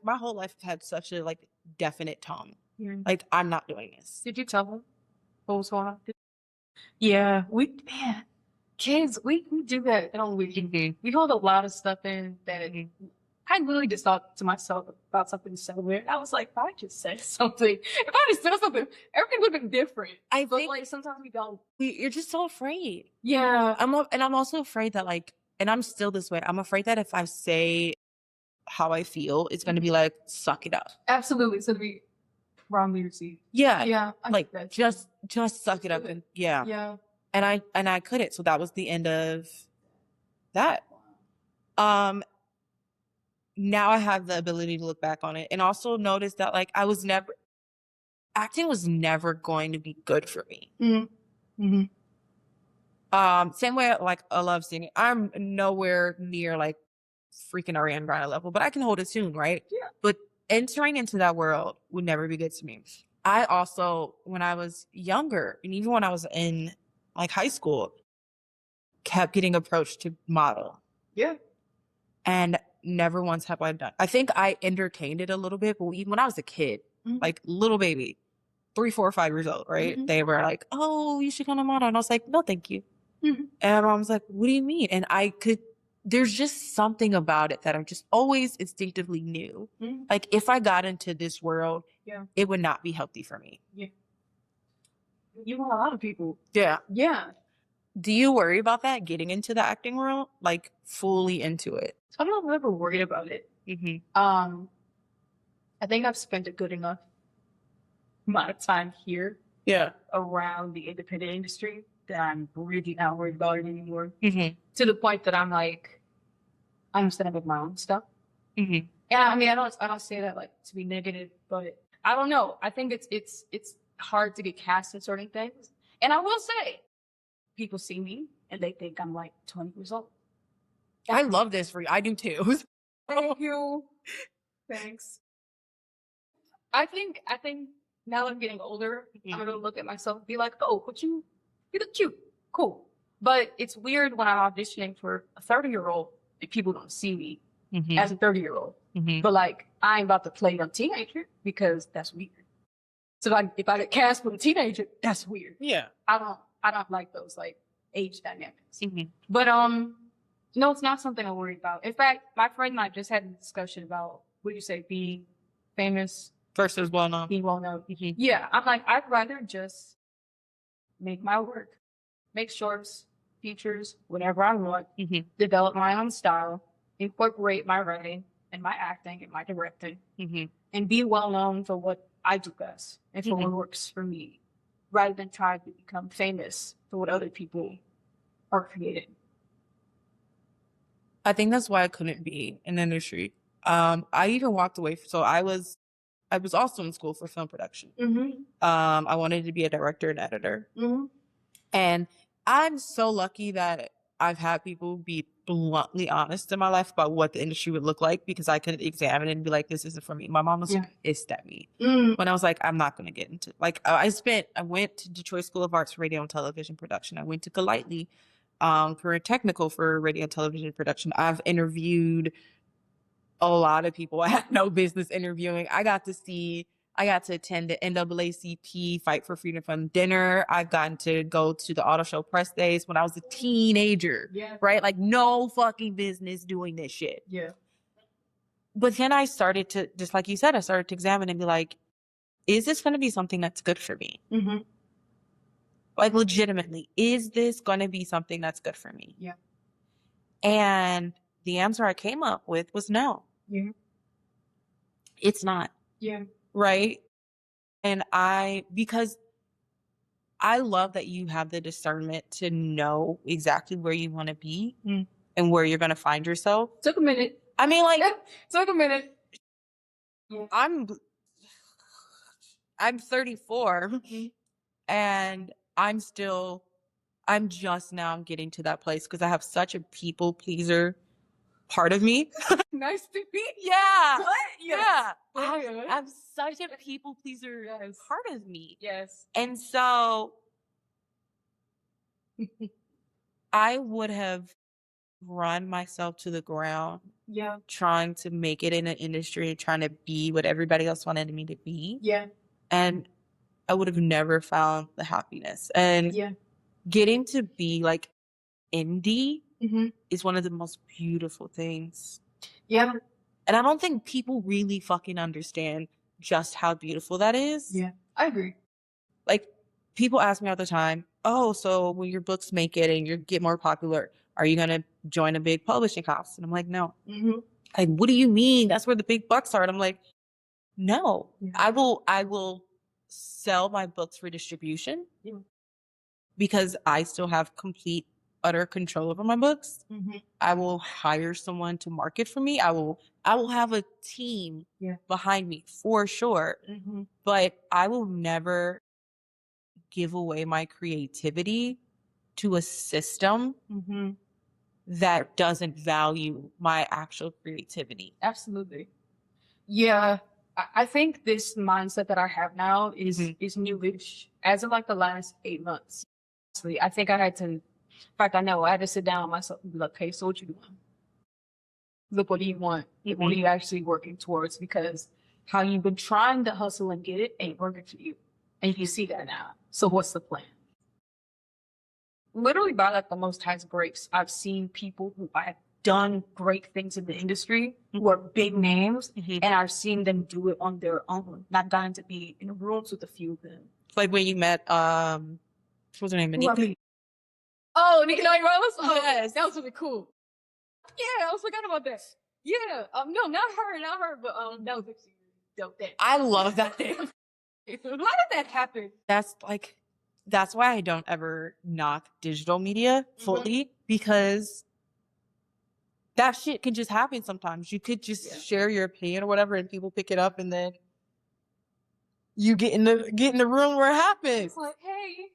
my whole life had such a, like, definite tone. Yeah. Like, I'm not doing this. Did you tell them what was going on? Yeah, kids, we do that on weekend. We hold a lot of stuff in that I literally just thought to myself about something so weird. I was like, if I just said something, if I just said something, everything would have been different. I But think like sometimes we don't. you're just so afraid. Yeah. I'm also afraid that, like, and I'm still this way. I'm afraid that if I say how I feel, it's going to be like, suck it up. Absolutely. It's going to be wrongly received. Yeah. Yeah. Like, just suck it up. And yeah. Yeah. And I couldn't. So that was the end of that. Now I have the ability to look back on it and also notice that, like, acting was never going to be good for me. Mm-hmm. Mm-hmm. Same way, like, I love singing. I'm nowhere near, like, freaking Ariana Grande level, but I can hold a tune, right? Yeah. But entering into that world would never be good to me. I also, when I was younger, and even when I was in, like, high school, kept getting approached to model. Yeah. And never once have I done. I think I entertained it a little bit, but even when I was a kid, like, little baby, 3, 4, 5 years old, right? Mm-hmm. They were like, oh, you should come to model. And I was like, no, thank you. Mm-hmm. And my mom was like, what do you mean? And there's just something about it that I just always instinctively knew. Mm-hmm. Like, if I got into this world, it would not be healthy for me. Yeah. You want a lot of people. Yeah. Yeah. Do you worry about that, getting into the acting world? Like, fully into it? I don't know if I'm ever worried about it. Mm-hmm. I think I've spent it good enough amount of time here Yeah. around the independent industry that I'm really not worried about it anymore. Mm-hmm. To the point that I'm like, I'm setting up my own stuff. Mm-hmm. Yeah, I mean, I don't say that like to be negative, but I don't know. I think it's hard to get cast in certain things. And I will say, people see me and they think I'm like 20 years old. I love this for you. I do too. Thank you. Thanks. I think now that I'm getting older, I'm gonna look at myself and be like, oh, you look cute. Cool. But it's weird when I'm auditioning for a 30-year-old and people don't see me as a 30-year-old. Mm-hmm. But like, I ain't about to play a teenager because that's weird. So if I get cast with a teenager, that's weird. Yeah. I don't like those like age dynamics. Mm-hmm. But no, it's not something I worry about. In fact, my friend and I just had a discussion about, what do you say, being famous Versus well-known. being well known. Mm-hmm. Yeah, I'm like, I'd rather just make my work, make shorts, features, whatever I want, develop my own style, incorporate my writing and my acting and my directing, and be well known for what I do best and for what works for me, rather than trying to become famous for what other people are creating. I think that's why I couldn't be in the industry. I even walked away. So I was also in school for film production. I wanted to be a director and editor. And I'm so lucky that I've had people be bluntly honest in my life about what the industry would look like, because I could examine it and be like, this isn't for me. My mom was pissed at me when I was like, I'm not going to get into, like, I went to Detroit School of Arts for radio and television production. I went to Golightly for a technical for radio and television production. I've interviewed a lot of people I had no business interviewing. I got to attend the NAACP Fight for Freedom Fund dinner. I've gotten to go to the auto show press days when I was a teenager, right? Like, no fucking business doing this shit. Yeah. But then I started to, just like you said, I started to examine and be like, is this going to be something that's good for me? Like, legitimately, is this going to be something that's good for me? Yeah. And the answer I came up with was no. Yeah. It's not. Yeah. Right? And because I love that you have the discernment to know exactly where you want to be and where you're going to find yourself. Took a minute. I mean, like, took a minute. I'm 34 and I'm just now getting to that place because I have such a people pleaser part of me. Nice to meet you. Yeah. What? Yes. Yeah. I'm such a people pleaser part of me. Yes. And so I would have run myself to the ground. Yeah. Trying to make it in an industry and trying to be what everybody else wanted me to be. Yeah. And I would have never found the happiness. And getting to be like indie is one of the most beautiful things. Yeah. And I don't think people really fucking understand just how beautiful that is. Yeah. I agree. Like, people ask me all the time, oh, so when your books make it and you get more popular, are you going to join a big publishing house? And I'm like, no. Like, what do you mean? That's where the big bucks are. And I'm like, no. I will sell my books for distribution because I still have complete, utter control over my books. I will hire someone to market for me. I will have a team behind me for sure. But I will never give away my creativity to a system that doesn't value my actual creativity. Absolutely. Yeah. I think this mindset that I have now is newish as of like the last 8 months. I think I had to, in fact, I know I had to sit down with myself and be like, okay, so what you doing? Look, what do you want? What are you actually working towards? Because how you've been trying to hustle and get it ain't working for you. And you see that now. So what's the plan? Literally by like the most highest breaks, I've seen people who have done great things in the industry who are big names, and I've seen them do it on their own, not gotten to be in rooms with a few of them. Like when you met, what was her name? Anika? Oh, Nika Rose? Oh, yes. That was really cool. Yeah, I was forgot about that. Yeah, no, not her, but that was actually dope. I love that name. How did that happen? That's why I don't ever knock digital media fully, because that shit can just happen sometimes. You could just share your opinion or whatever, and people pick it up, and then you get in the room where it happens. It's like, hey,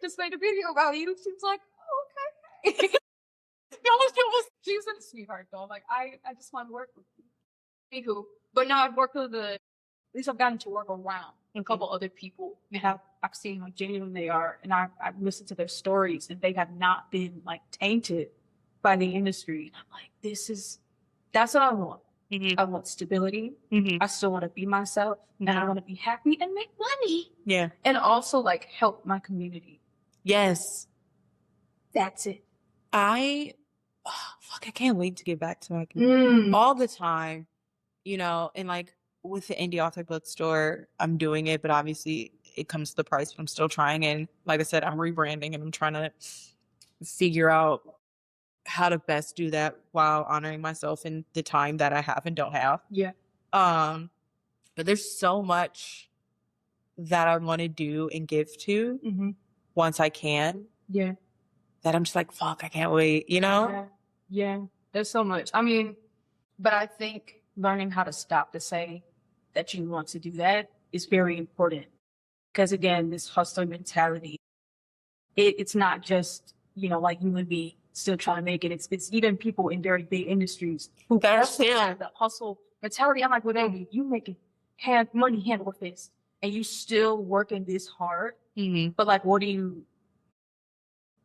just made a video about you. She's like, oh, okay. She's a sweetheart though. Like, I just want to work with you. Anywho, but now I've worked with at least I've gotten to work around a couple other people, and I've seen how genuine they are, and I've listened to their stories, and they have not been like tainted by the industry. I'm like, that's what I want. Mm-hmm. I want stability. Mm-hmm. I still want to be myself, and I want to be happy and make money. Yeah. And also like help my community. Yes. That's it. I can't wait to get back to my community all the time, and like with the indie author bookstore, I'm doing it, but obviously it comes to the price, but I'm still trying. And like I said, I'm rebranding, and I'm trying to figure out how to best do that while honoring myself in the time that I have and don't have. Yeah. But there's so much that I want to do and give to once I can. Yeah. That I'm just like, fuck, I can't wait, Yeah. There's so much. I mean, but I think learning how to stop to say that you want to do that is very important. Because again, this hustler mentality, it's not just, like you and me still trying to make it. It's even people in very big industries who understand the hustle mentality. I'm like, well, baby, you making money hand over fist, and you still working this hard. Mm-hmm. But like,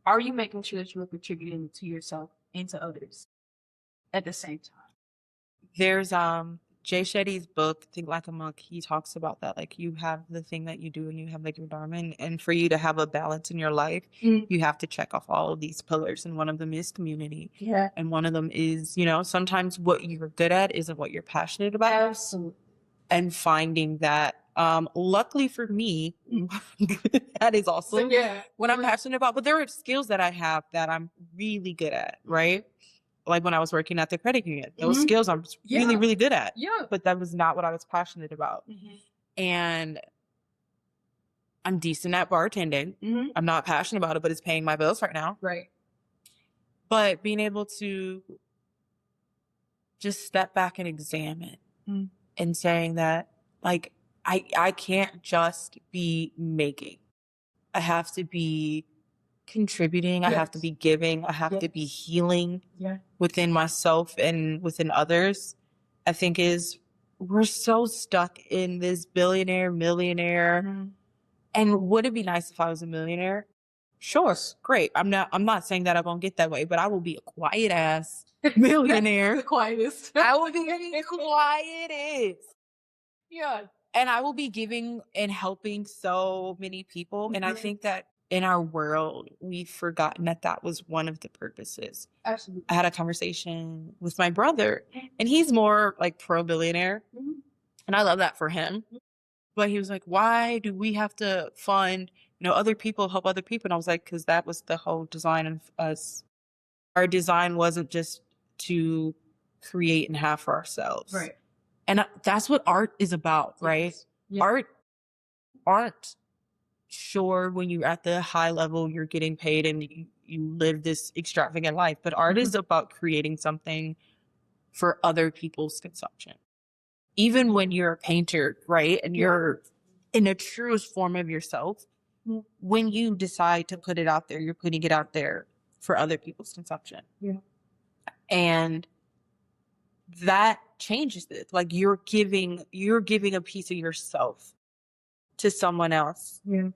are you making sure that you are contributing to yourself and to others at the same time? There's Jay Shetty's book, Think Like a Monk. He talks about that. Like, you have the thing that you do, and you have like your dharma, and for you to have a balance in your life, you have to check off all of these pillars. And one of them is community. Yeah. And one of them is, sometimes what you're good at isn't what you're passionate about. Absolutely. And finding that. Luckily for me, that is also what I'm passionate about. But there are skills that I have that I'm really good at, right? Like when I was working at the credit union, those skills I'm really, really good at. Yeah. But that was not what I was passionate about. Mm-hmm. And I'm decent at bartending. Mm-hmm. I'm not passionate about it, but it's paying my bills right now. Right. But being able to just step back and examine and saying that, like, I can't just be making. I have to be contributing. Yes. I have to be giving. I have to be healing within myself and within others. I think we're so stuck in this billionaire, millionaire. Mm-hmm. And would it be nice if I was a millionaire? Sure. Great. I'm not saying that I won't get that way, but I will be a quiet ass millionaire. The quietest. I will be the quietest. Yeah. And I will be giving and helping so many people. Mm-hmm. And I think that in our world, we've forgotten that was one of the purposes. Absolutely. I had a conversation with my brother, and he's more like pro-billionaire. Mm-hmm. And I love that for him. But he was like, why do we have to fund, other people, help other people? And I was like, because that was the whole design of us. Our design wasn't just to create and have for ourselves. Right. And that's what art is about, right? Yes. Art, sure, when you're at the high level, you're getting paid and you live this extravagant life. But art is about creating something for other people's consumption. Even when you're a painter, right? And you're in the truest form of yourself, when you decide to put it out there, you're putting it out there for other people's consumption. Yeah. And that changes it. Like you're giving a piece of yourself to someone else. Yeah.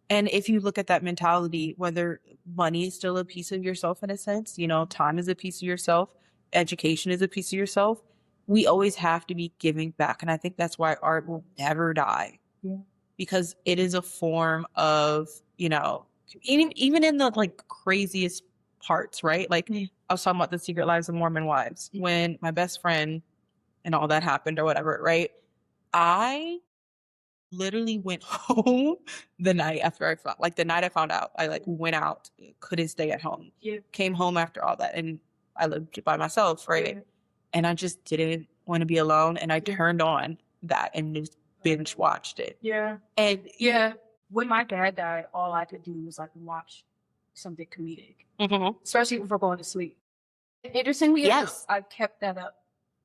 And if you look at that mentality, whether money is still a piece of yourself in a sense, time is a piece of yourself, education is a piece of yourself, we always have to be giving back. And I think that's why art will never die. Yeah. Because it is a form of, even in the like craziest parts, right? Like I was talking about the Secret Lives of Mormon Wives when my best friend and all that happened or whatever, right? I literally went home the night after the night I found out. I went out, couldn't stay at home. Yeah. Came home after all that, and I lived by myself, right? Yeah. And I just didn't want to be alone, and I turned on that and binge watched it. Yeah. And Yeah. When my dad died, all I could do was like watch something comedic, especially before going to sleep. Interestingly, Yes. I've kept that up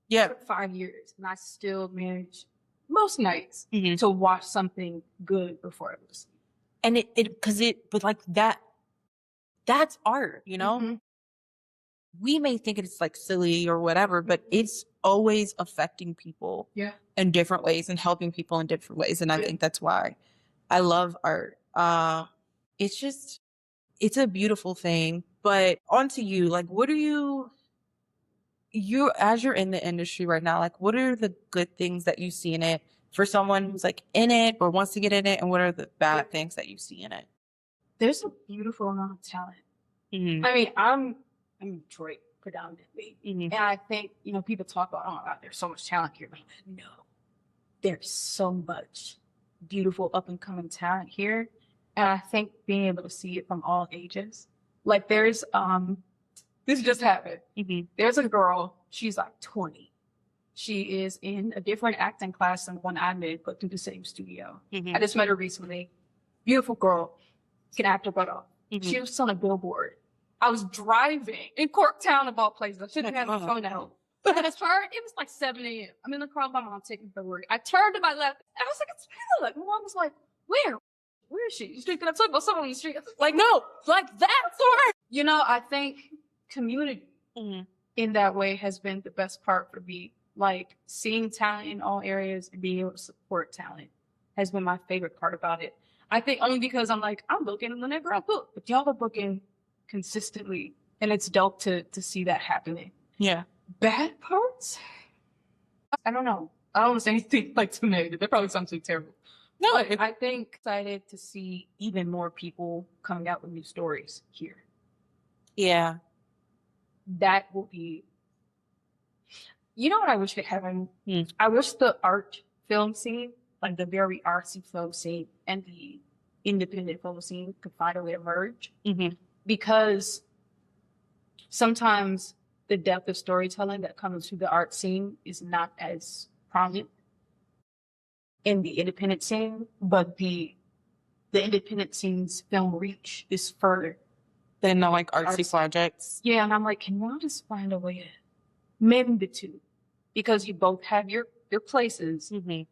yeah, for 5 years, and I still manage most nights Mm-hmm. to watch something good before I go to sleep. and but like that's art, you know? Mhm. We may think it's like silly or whatever, but it's always affecting people Yeah. in different ways and helping people in different ways. And I Yeah. think that's why I love art. It's a beautiful thing. But onto you, like, what are you as you're in the industry right now, like, what are the good things that you see in it for someone who's like in it or wants to get in it? And what are the bad things that you see in it? There's a beautiful amount of talent. Mm-hmm. I mean, I'm Detroit predominantly. Mm-hmm. And I think, people talk about, oh my God, there's so much talent here. But no, there's so much beautiful up and coming talent here. And I think being able to see it from all ages, like there's, this just happened. Mm-hmm. There's a girl, she's like 20. She is in a different acting class than one I'm in, but through the same studio. Mm-hmm. I just met her recently. Beautiful girl, can act her butt off. Mm-hmm. She was on a billboard. I was driving in Corktown of all places. I shouldn't have had my phone out. But I turned, it was like 7 a.m. I'm in the car with my mom taking her to work. I turned to my left. I was like, it's Pamela. My mom was like, where? Where is she? She's thinking I'm talking about someone on the street. I was like, no, like that's her. I think community in that way has been the best part for me. Like seeing talent in all areas and being able to support talent has been my favorite part about it. I think only because I'm booking whenever I book, but y'all are booking consistently, and it's dope to see that happening. Yeah. Bad parts? I don't know. I don't want to say anything like too negative. That probably sounds too terrible. No, I think excited to see even more people coming out with new stories here. Yeah. That will be. You know what I wish they had? I wish the art film scene, like the very artsy film scene, and the independent film scene could find a way to merge. Mm-hmm. Because sometimes the depth of storytelling that comes through the art scene is not as prominent in the independent scene, but the independent scene's film reach is further than the like artsy projects. Yeah, and I'm like, can y'all just find a way to mend the two? Because you both have your places. Mm-hmm.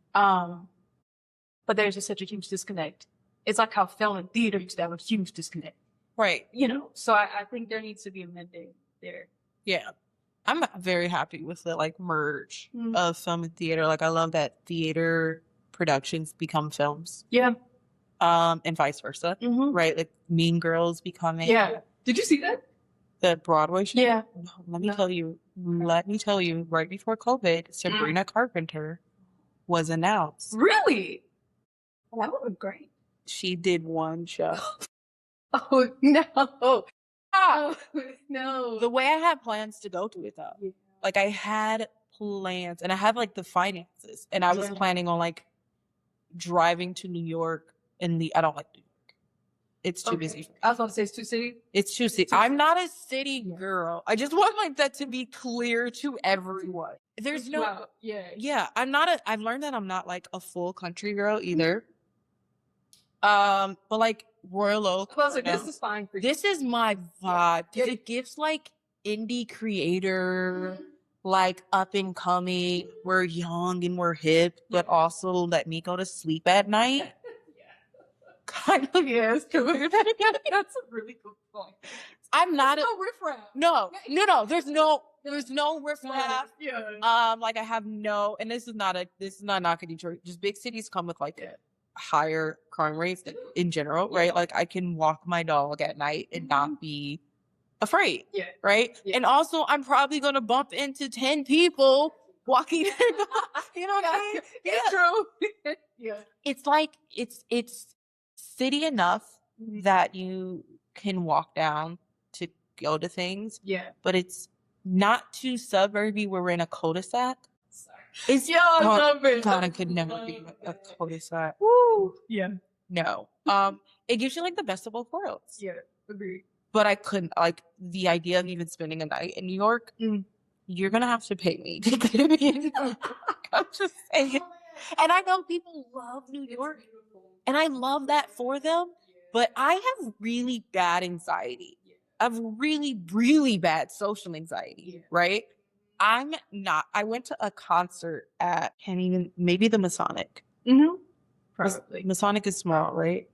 But there's just such a huge disconnect. It's like how film and theater used to have a huge disconnect. Right. So I think there needs to be a mending there. Yeah. I'm very happy with the like merge of film and theater. Like I love that theater productions become films. Yeah. And vice versa. Mm-hmm. Right? Like Mean Girls becoming Did you see that? The Broadway show? Yeah. No, let me tell you, right before COVID, Sabrina Carpenter was announced. Really? Well, that would be great. She did one show. Oh no. Oh no. The way I had plans to go to it though. Yeah. Like I had plans and I had like the finances and I was planning on like driving to New York I don't like New York. It's too busy for me. I was going to say it's too city. It's too city. I'm not a city girl. I just want like that to be clear to everyone. There's no Yeah, I've learned that I'm not like a full country girl either. But like Royal Oak. Well, so this is fine for you. This is my vibe. Yeah. It gives like indie creator, like up and coming. We're young and we're hip, but also let me go to sleep at night. Kind of. Yes. That's a really good point. I'm not no riffraff. No. There's no riffraff. Yeah. Like I have no, and this is not knocking Detroit. Just big cities come with like higher crime rates in general, right? Like I can walk my dog at night and not be afraid. Yeah. Right. Yeah. And also I'm probably gonna bump into 10 people walking their dog. You know what I mean? It's true. Yeah. It's like it's city enough that you can walk down to go to things. Yeah. But it's not too suburby where we're in a cul-de-sac. It's God, I could never be a cul-de-sac. Woo. Yeah. No. It gives you like the best of both worlds. Yeah. Agreed. But I couldn't like the idea of even spending a night in New York. You're gonna have to pay me to get me in New York. I'm just saying. And I know people love New York, and I love that for them, but I have really bad anxiety. I have really, really bad social anxiety, right? I went to a concert at, maybe the Masonic. Mm-hmm. Probably. Masonic is small, right?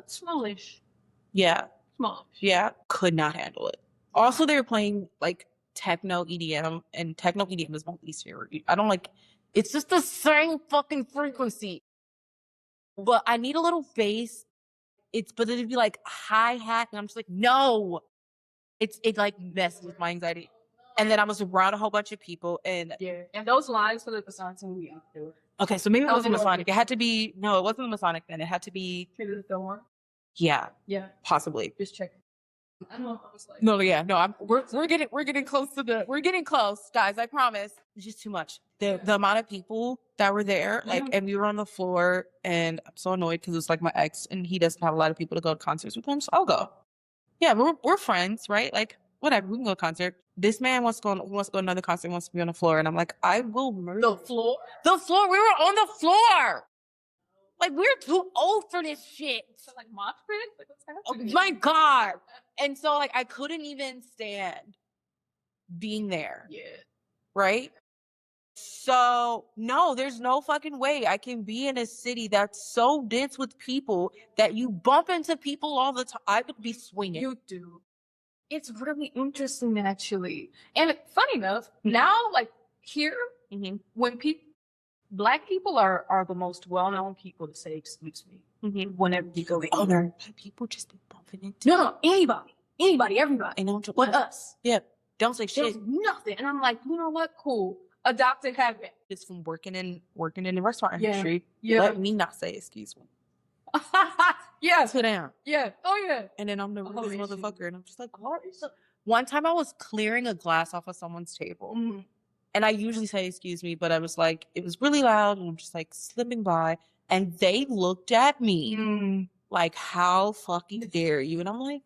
Smallish. Yeah. Smallish. Yeah. Could not handle it. Also, they were playing like techno EDM, and techno EDM is my least favorite. I don't like, it's just the same fucking frequency. But I need a little bass. But it'd be like hi-hat, and I'm just like, no. It like messes with my anxiety. And then I was around a whole bunch of people, and and those lines for the Masonic we do. Okay, so maybe it wasn't Masonic. It had to be, no, it wasn't the Masonic then. It had to be, yeah, possibly. Just check. I don't know. I was like, No, yeah, no, we're getting close we're getting close, guys. I promise. It's just too much. The amount of people that were there, like, and we were on the floor, and I'm so annoyed because it was like my ex, and he doesn't have a lot of people to go to concerts with him, so I'll go. Yeah, we're friends, right? Like, whatever, we can go to a concert. This man wants to go to another concert, wants to be on the floor, and I'm like, I will murder the floor. The floor. We were on the floor. Like, we're too old for this shit. So like mosh pit? Like, what's happening? Oh my God. And so like I couldn't even stand being there. Yeah. Right? So no, there's no fucking way I can be in a city that's so dense with people that you bump into people all the time. I would be swinging. You do. It's really interesting, actually. And funny enough, now, like, here, when Black people are the most well-known people to say, excuse me, whenever you go in. Oh, no. People just be bumping into No, anybody, everybody. And don't but us. Yeah. Don't say shit. There's nothing. And I'm like, you know what? Cool. Adopted habit. Just from working in the restaurant Yeah. industry. Yeah. Let me not say excuse me. Yeah. Sit down. Yeah. Oh, yeah. And then I'm the rudest yeah. motherfucker. And I'm just like, what? One time I was clearing a glass off of someone's table. And I usually say excuse me, but I was like, it was really loud, and I'm just like slipping by. And they looked at me like, how fucking dare you? And I'm like,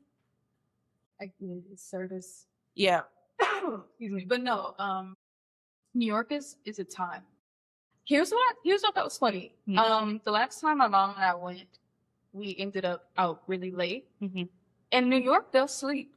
I community service. Yeah. Excuse me. But no, New York is a time. Here's what that was funny. The last time my mom and I went, we ended up out really late. In New York, they'll sleep.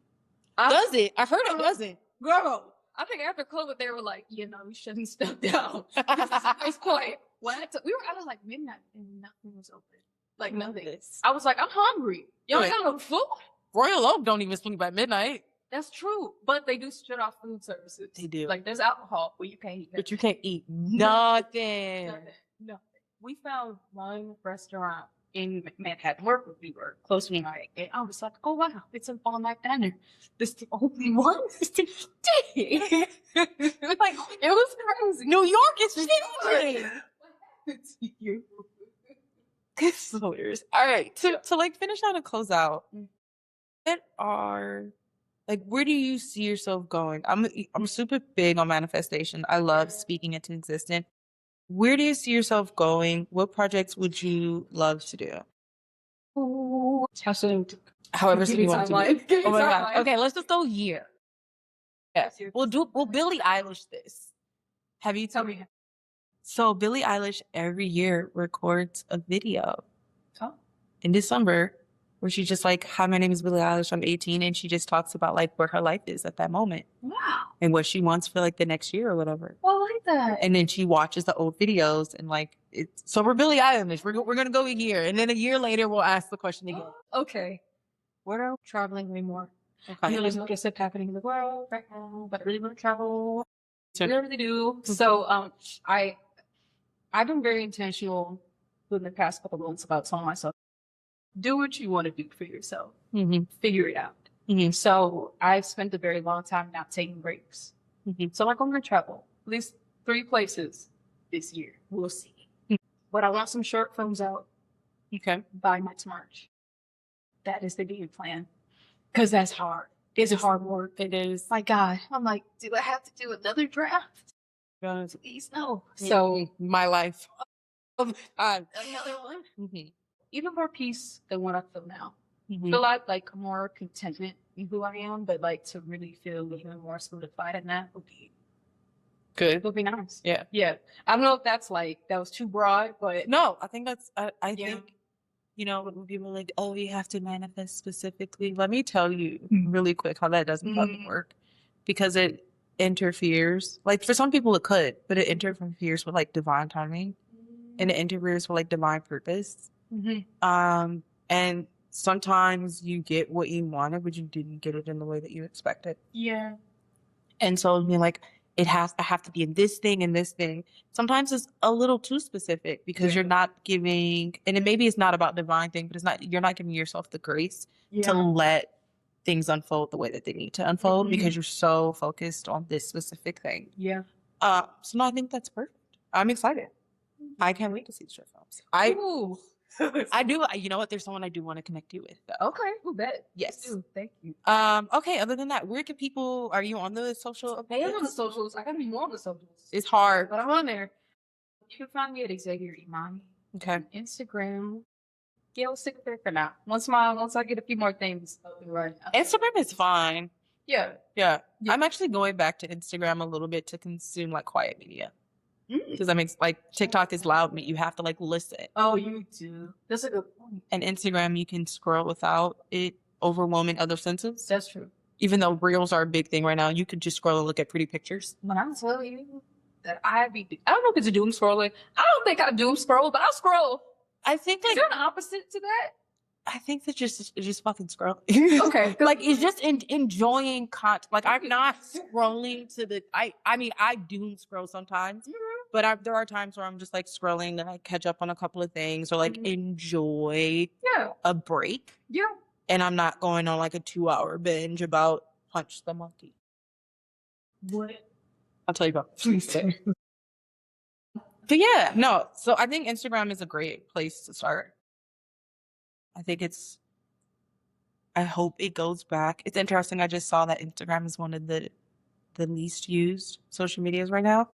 Does it? I heard it doesn't. Girl, I think after COVID, they were like, you know, we shouldn't step down. I was like, what? We were out at like midnight and nothing was open. Like nothing. I was like, I'm hungry. Y'all got no food? Royal Oak don't even sleep by midnight. That's true. But they do shut off food services. They do. Like there's alcohol, but you can't eat. But you can't eat nothing. Nothing. We found one restaurant in Manhattan where we were close to night. And I was like, oh wow, it's an all-night diner. This is the only one? It's the day. Like, it was crazy. New York is changing. It's hilarious. All right. To like finish out and close out, where do you see yourself going? I'm super big on manifestation. I love speaking into existence. Where do you see yourself going? What projects would you love to do? However soon you want to do. Oh my God. Okay, let's just go year. Yeah. We'll Billie Eilish this. Have you told me? So Billie Eilish every year records a video in December where she's just like, hi, my name is Billie Eilish. I'm 18. And she just talks about like where her life is at that moment. Wow. And what she wants for like the next year or whatever. Well, I like that. And then she watches the old videos and like, so we're Billie Eilish. We're going to go a year. And then a year later, we'll ask the question again. Okay. We're not traveling anymore. Okay. There's no stuff happening in the world right now, but I really want to travel. I really do. So, I've been very intentional in the past couple of months about telling myself, do what you want to do for yourself. Figure it out. So I've spent a very long time not taking breaks. So like I'm going to travel at least 3 places this year. We'll see. But I want some short films out. Okay. By next March. That is the game plan. Because that's hard. It's hard work. It is. My God. I'm like, do I have to do another draft? Please no. So my life. Another one. Even more peace than what I feel now. Feel like more contentment in who I am, but like to really feel even more solidified in that would be Good. It would be nice. Yeah. Yeah. I don't know if that's like, that was too broad, but No, I think that's, I Yeah. think, you know, when people are like, oh, you have to manifest specifically. Let me tell you really quick how that doesn't fucking work. Because it interferes. Like, for some people it could, but it interferes with, like, divine timing. And it interferes with, like, divine purpose. And sometimes you get what you wanted, but you didn't get it in the way that you expected. yeah. And so being like, I have to be in this thing and this thing. Sometimes it's a little too specific because you're not giving, and maybe it's not about divine thing, but you're not giving yourself the grace to let things unfold the way that they need to unfold because you're so focused on this specific thing. Yeah. So no, I think that's perfect. I'm excited. I can't wait to see the short films. Ooh. I do. You know what? There's someone I do want to connect you with, though. Okay. Who bet? Yes. Ooh, thank you. Okay. Other than that, where can people? Are you on the social? I am on the socials. I gotta be more on the socials. It's hard. But I'm on there. You can find me at Xavier Imani. Okay. Instagram. Yeah, we'll stick there for now. Once I get a few more things right now. Instagram is fine. Yeah. Yeah. I'm actually going back to Instagram a little bit to consume like quiet media. Because that makes like TikTok is loud meat. You have to like listen. Oh, you do. That's a good point. And Instagram, you can scroll without it overwhelming other senses. That's true. Even though reels are a big thing right now, you could just scroll and look at pretty pictures. When I tell you that I don't know if it's a doom scrolling. I don't think I doom scroll, but I'll scroll. I think Is like there an opposite to that? I think that just fucking scroll. Okay. Like it's just enjoying content. Like I'm not scrolling to the. I mean I doom scroll sometimes, but there are times where I'm just like scrolling and I catch up on a couple of things or like enjoy a break. Yeah. And I'm not going on like a 2-hour binge about Punch the Monkey. What? I'll tell you about. Please say. But yeah, no. So I think Instagram is a great place to start. I hope it goes back. It's interesting. I just saw that Instagram is one of the least used social medias right now.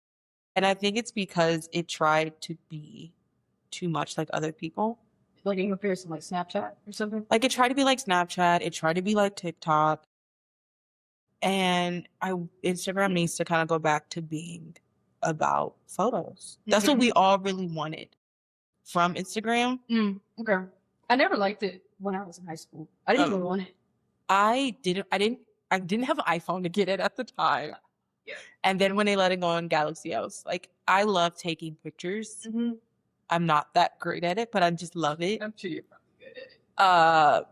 And I think it's because it tried to be too much like other people. Like in comparison, like Snapchat or something? Like it tried to be like Snapchat. It tried to be like TikTok. And Instagram needs to kind of go back to being about photos. That's what we all really wanted from Instagram. Okay. I never liked it when I was in high school. I didn't even want it. I didn't have an iPhone to get it at the time. Yeah. And then when they let it go on Galaxy, I was like, I love taking pictures. I'm not that great at it, but I just love it. I'm sure you're probably good at it.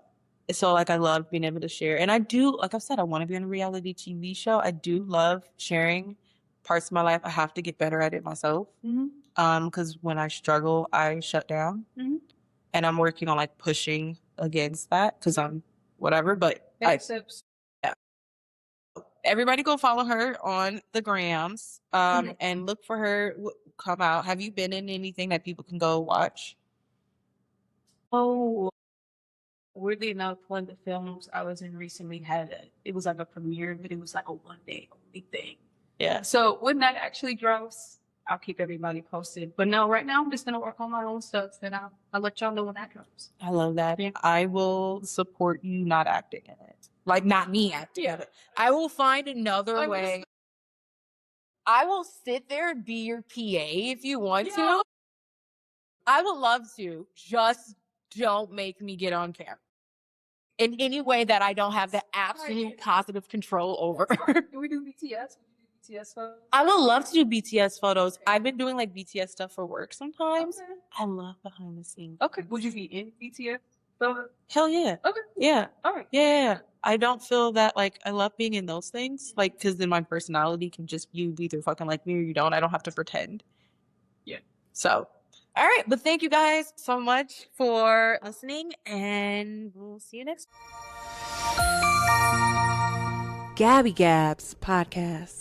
So like I love being able to share. And I do, like I said, I want to be on a reality TV show. I do love sharing parts of my life. I have to get better at it myself. Because when I struggle, I shut down. And I'm working on like pushing against that because I'm whatever. But everybody go follow her on the grams and look for her come out. Have you been in anything that people can go watch? Oh, weirdly enough, one of the films I was in recently it was like a premiere, but it was like a one-day only thing. Yeah. So when that actually drops, I'll keep everybody posted. But no, right now I'm just gonna work on my own stuff, and I'll let y'all know when that drops. I love that. Yeah. I will support you not acting in it. Like not me acting in it. I will find another way. I will sit there and be your PA if you want to. I would love to. Just don't make me get on camera. In any way that I don't have the absolute positive control over. Do we do BTS? BTS photos? I would love to do BTS photos. I've been doing like BTS stuff for work sometimes. Okay. I love behind the scenes. Okay. Would you be in BTS photos? Hell yeah. Okay. Yeah. All right. Yeah. I don't feel that like I love being in those things. Like, because then my personality can just, you either fucking like me or you don't. I don't have to pretend. Yeah. So, all right. But thank you guys so much for listening, and we'll see you next time. Gabby Gabs Podcast.